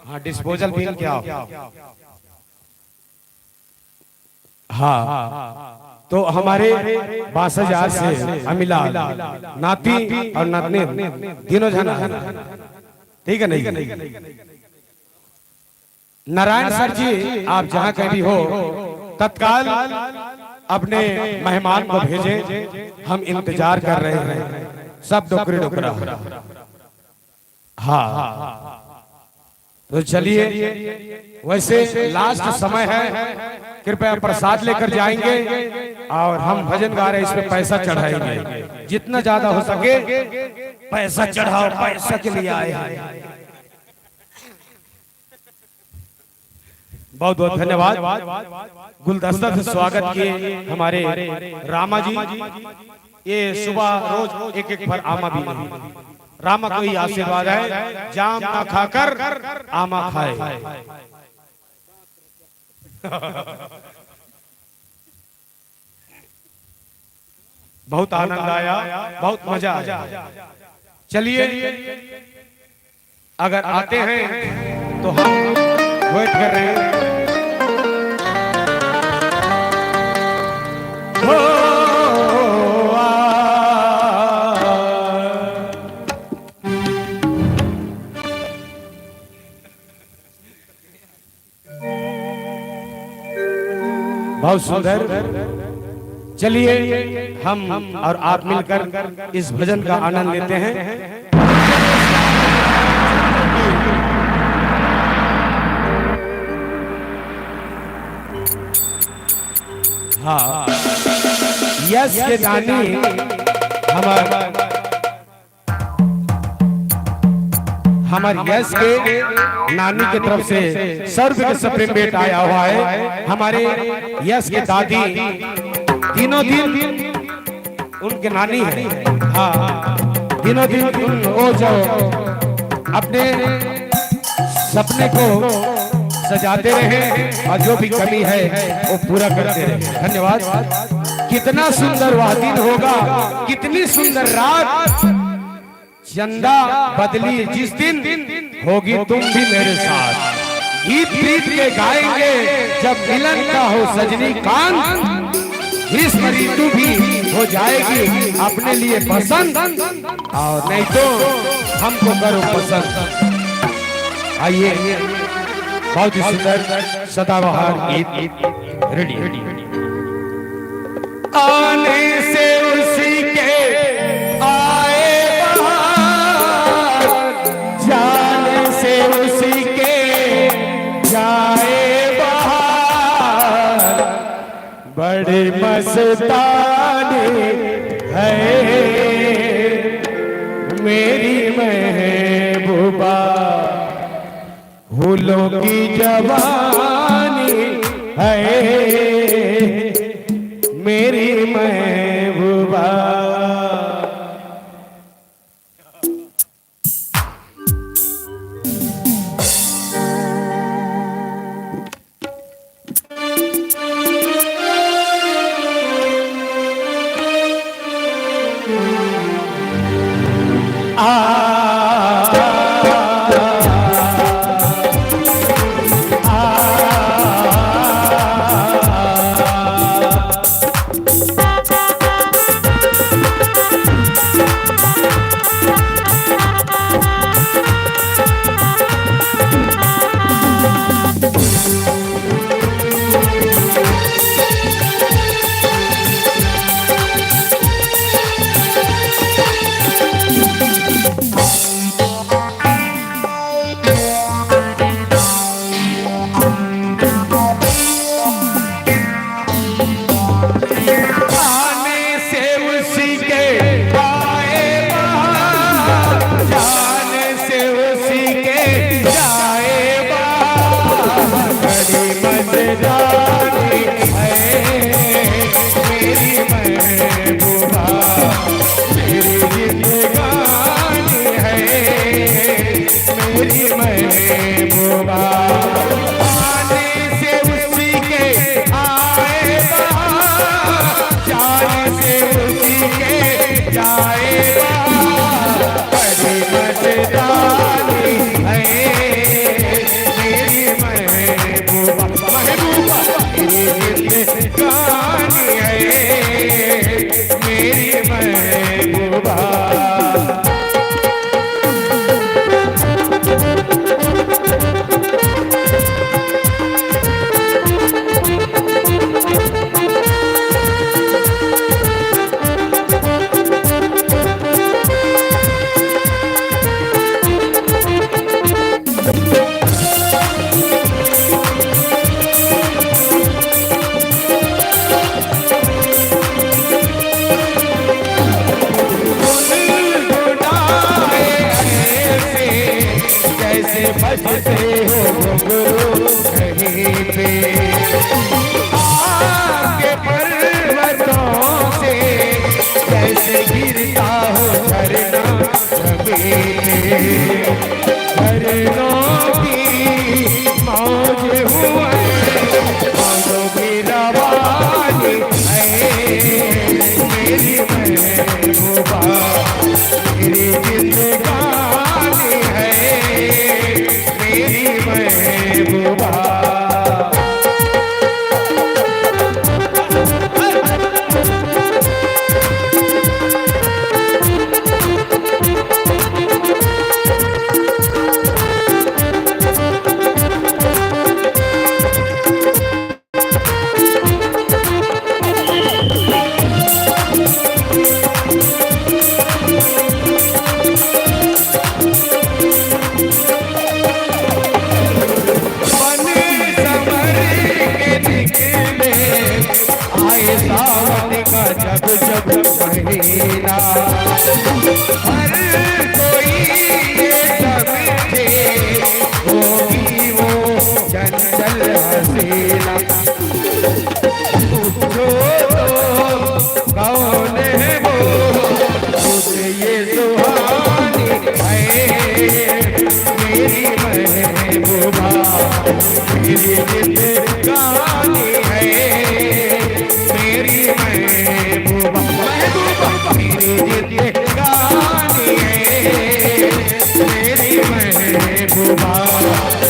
हाँ डिस्पोजल बिल क्या हो। हाँ तो हमारे 62,000 से अमीलाल नाती और नातनी तीनों जना, ठीक है नहीं? नारायण सर जी आप जहां कहीं हो तत्काल अपने मेहमान को भेजें, हम इंतजार कर रहे हैं सब डोकरी डोकरा। हाँ तो चलिए, वैसे लास्ट समय है, कृपया प्रसाद लेकर जाएंगे और हम भजन गा रहे हैं, इसमें पैसा चढ़ाएंगे। जितना ज्यादा हो सके पैसा चढ़ाओ, पैसा के लिए आए हैं। बहुत बहुत धन्यवाद। गुलदस्ता से स्वागत किए हमारे रामा जी। ये सुबह रोज एक फल आमा भी, रामा को ही आशीर्वाद है, जाम ना खाकर आमा खाए। बहुत आनंद आया, बहुत मजा आया। चलिए अगर आते हैं तो हम वेट कर रहे हैं। बहुत सुंदर। चलिए हम और आप मिलकर इस भजन का आनंद लेते हैं। हाँ यस के नानी हमारे यस के नानी की तरफ से सर्व के सप्रीम बेट आया हुआ है। हमारे यस के दादी तीनों दिन उनके नानी है। हाँ तीनों दिन वो जो अपने सपने को सजाते रहे और जो भी कमी है वो पूरा करते रहे। धन्यवाद। कितना सुंदर वह दिन होगा, कितनी सुंदर रात। चंदा बदली जिस दिन होगी तुम भी मेरे साथ। गीत प्रीत के गाएंगे जब मिलन का हो सजनी कान। इस ऋतु भी हो जाएगी अपने लिए पसंद, और नहीं तो हमको करो पसंद। आइए बहुत ही सुंदर सदाबहार गीत रेडी। आने से उसी के आए बहार, जाने से उसी के जाए बहार। बड़ी मस्तानी है मेरी महबूबा, फूलों की जवानी है मेरी महबूबा। बजते हो घुंघरू कहीं पे, आगे पर्वतों से कैसे गिरता हो झरना जमीन पे। झरनों की मौज हुआ मौजों की रवानी है मेरी महबूबा, मेरी जिंदगानी है मेरी महबूबा। सावन का जब जब महीना हर कोई ये समझे होगी वो चंचल हसीना। पूछो तो कौन है वो मुझे ये सुहानी है मेरी महबूबा, मेरी जिंदगानी है मेरी महबूबा, महबूबा मेरी जिंदगानी है मेरी महबूबा।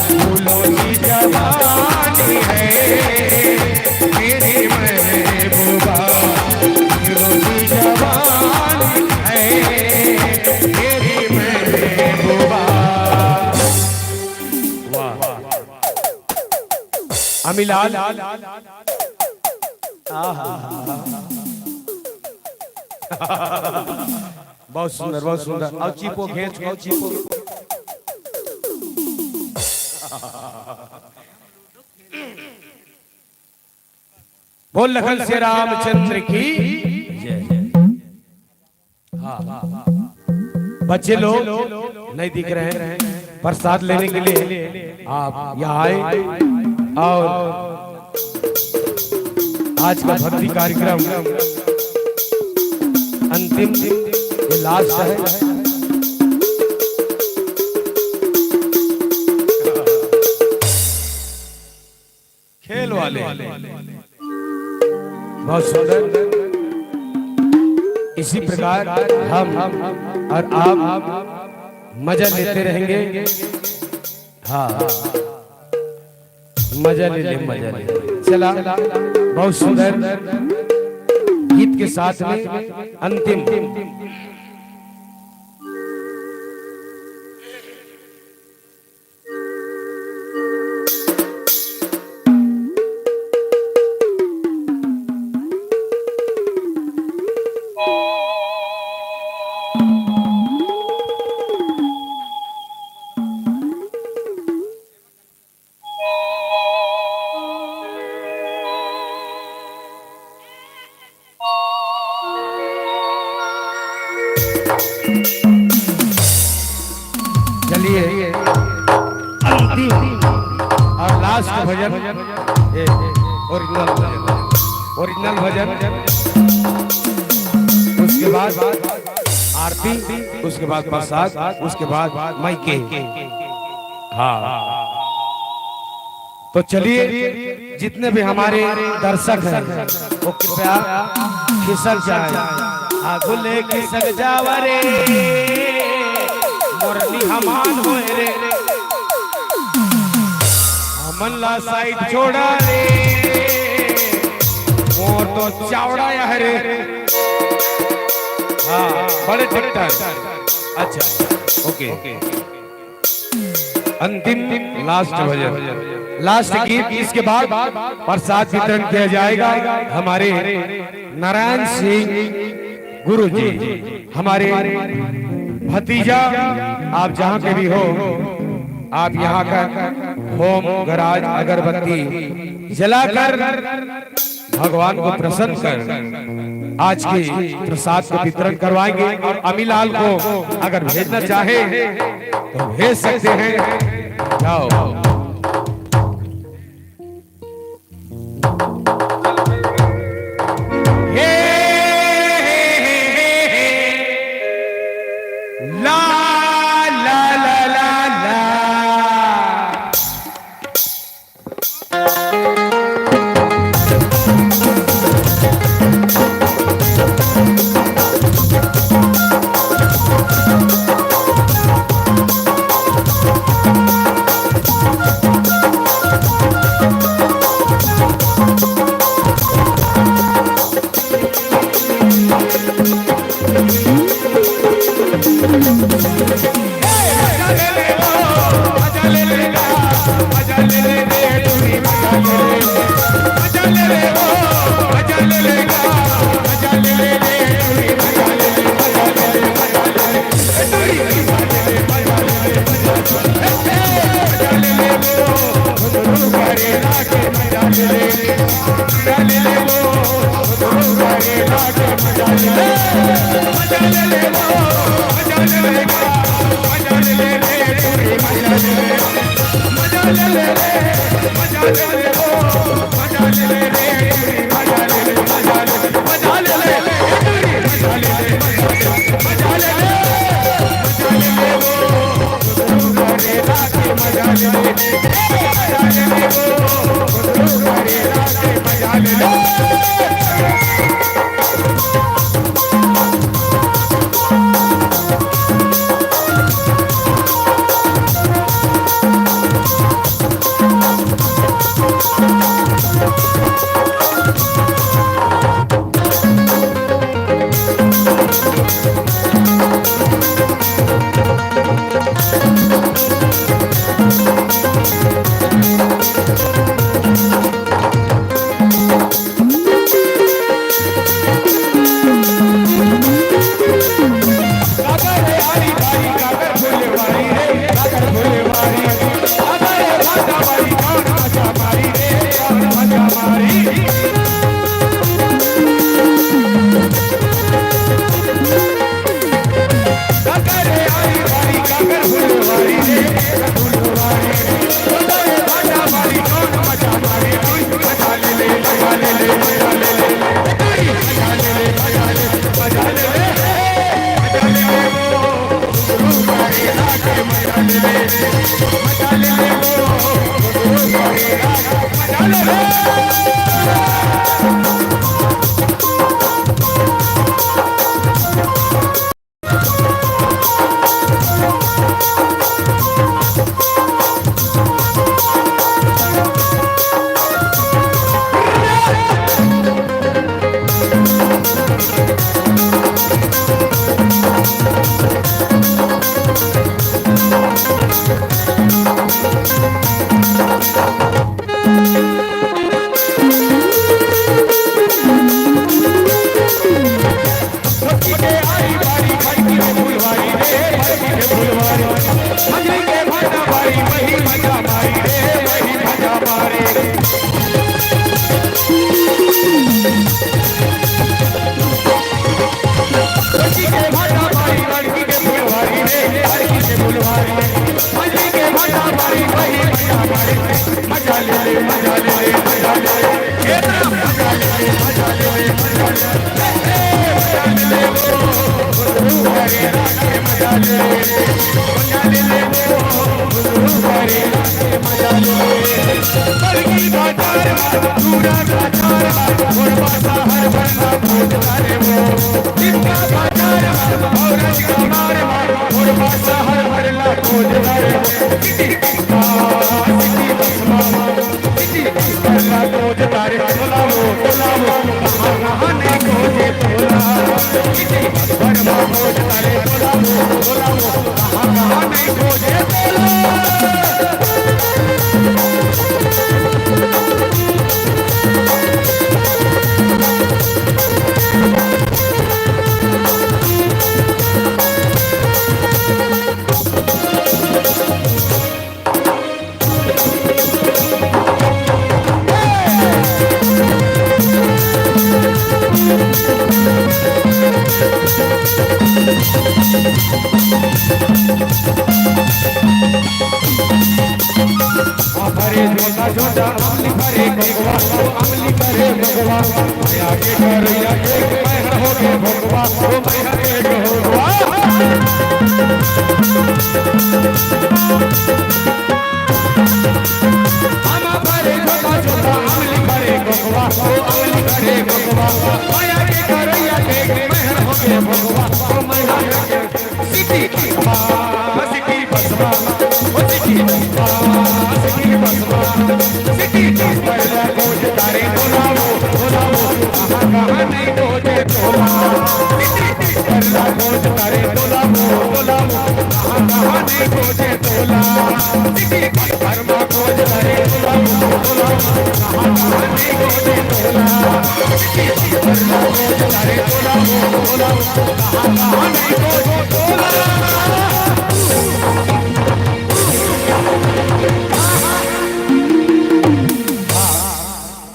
फूलों की जवानी है मेरी महबूबा, फूलों की जवानी है मेरी महबूबा। वाह अमीलाल बहुत सुंदर बहुत सुंदर। आओ चीपो खींच आओ चीपो। बोल लखन से रामचंद्र की जय। हाँ बच्चे लोग नहीं दिख रहे हैं, प्रसाद लेने के लिए आप यहाँ आए और आज का भक्ति कार्यक्रम अंतिम ये लास्ट है। खेल वाले बहुत सुंदर। इसी प्रकार हम और आप मजा लेते रहेंगे। हाँ मजा ले मजा ले। चला बहुत सुंदर गीत के साथ में अंतिम चलिए अंतिम और लास्ट भजन ओरिजिनल भजन, उसके बाद आरती, उसके बाद प्रसाद, उसके बाद माइके। हाँ तो चलिए जितने भी हमारे दर्शक हैं वो कृपया खिसक जाए, आगुले खिसक जावरे मोरनी हमान होए रे, हमन ला साइड छोड़ा रे, मोर तो चावड़ा है रे। हाँ बड़े ट्रैक्टर। अच्छा ओके अंतिम लास्ट भजन, लास्ट गीत। इसके बाद प्रसाद वितरण किया जाएगा। हमारे नारायण सिंह गुरु जी, हमारे भतीजा, आप जहाँ के भी हो, आप यहाँ का होम गराज अगरबत्ती जलाकर भगवान को प्रसन्न कर आज के प्रसाद को वितरण करवाएंगे। और अमीलाल को अगर भेजना चाहे तो भेज सकते हैं। जाओ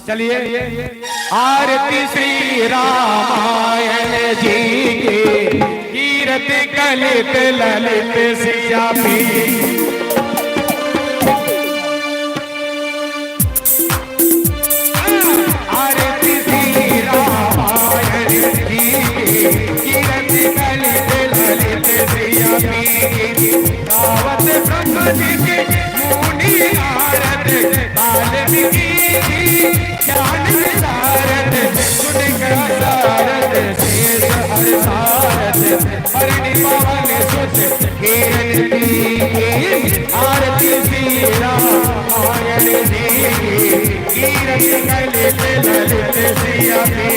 चलिए आरती श्री रामायण जी की कीरति कलित ललित सिया पी आरती श्री रामायण जी की कीरति कलित ललित सिया पी गावत ब्रह्म जी के मुनि नारद वाल्मीकि ज्ञान विशारद सुनिक सारद शेष हर सारद हरिणि पवन सुत किरण की आरती श्री रामायण जी कीरति कलित ललित सिया पी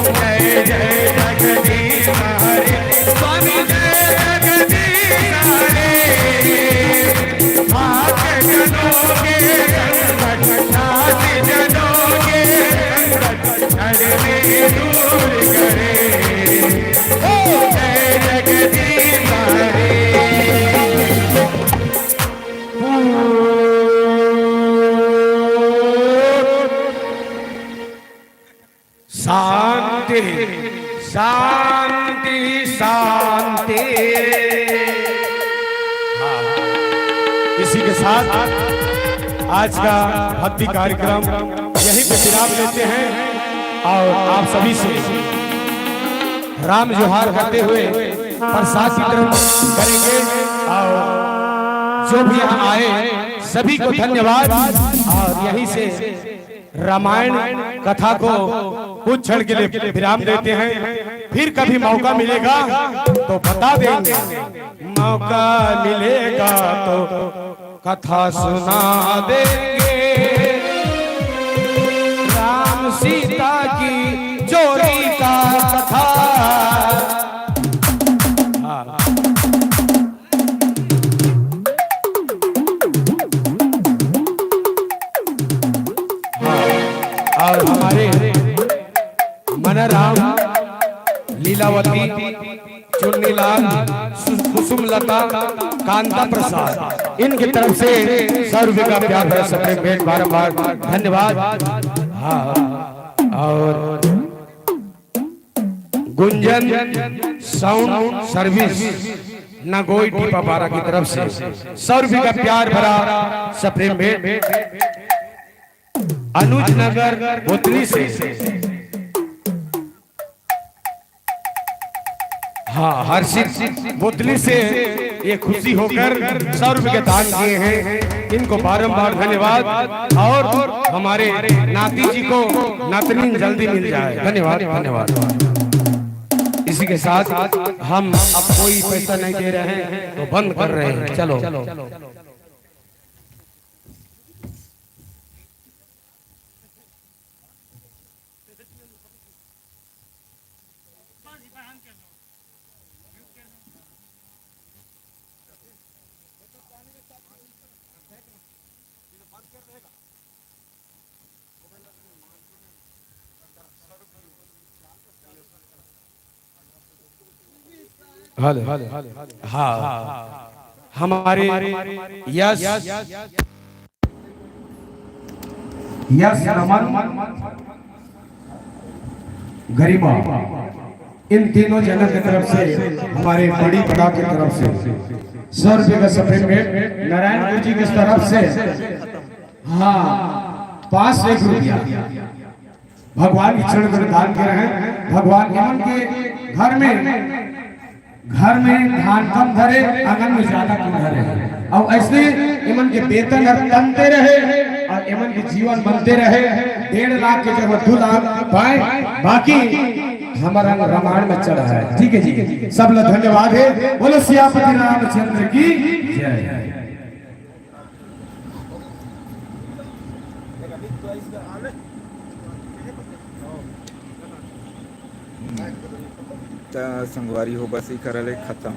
जय जय जगदीश हरे स्वामी जय जगदीश हरे भाग जनों के संकट नाथ जनों के संकट हरने दूर करे जय जगदीश हरे शांति शांति शांति। इसी के साथ आज का भक्ति कार्यक्रम यहीं पे विराम लेते हैं और आप सभी से राम जोहार करते हुए प्रसाद वितरण करेंगे और जो भी यहाँ आए सभी को धन्यवाद और यहीं से रामायण कथा को कुछ क्षण के लिए विराम देते हैं। फिर कभी मौका मिलेगा तो बता देंगे, मौका मिलेगा तो कथा सुना देंगे। राम सीता की जोड़ी का कथा और हमारे मनराम लीलावती चुन्नीलाल कुसुमलता कांता प्रसाद, इनकी तरफ से 100 रुपये का प्यार भरा सप्रेम भेंट बारंबार धन्यवाद। हाँ, और गुंजन साउंड सर्विस नगोई टीपा बारा की तरफ से 100 रुपये का प्यार भरा सप्रेम भेंट। अनुज नगर बोतली से, हाँ हर्षित बोतली से ये खुशी होकर 100 रुपये के दान किए हैं, इनको बारंबार धन्यवाद। और हमारे नाती जी को नातनीन जल्दी मिल जाए, धन्यवाद धन्यवाद। इसी के साथ हम अब कोई पैसा नहीं दे रहे हैं तो बंद कर रहे हैं। चलो हेलो हाँ, हमारे यस रमन गरिमा, इन तीनों जनों की तरफ से हमारे बड़ी बड़ा की तरफ से 100 रुपये का सप्रेम भेंट। नारायण जी की तरफ से हाँ 5 रुपया भगवान की चरण में दान कर रहे हैं। भगवान इमन के घर में धान कम धरे, आंगन में ज्यादा कम धरे, और ऐसे इमन के वेतन बनते रहे और इमन के जीवन बनते रहे। 1.5 लाख के जगह 2 लाख पाए, बाकी हमारा रामायण में चढ़ा है। ठीक है जी, सब लोग धन्यवाद है। बोलो सियापति रामचंद्र की जय। संगवारी हो बस ही करले खत्म।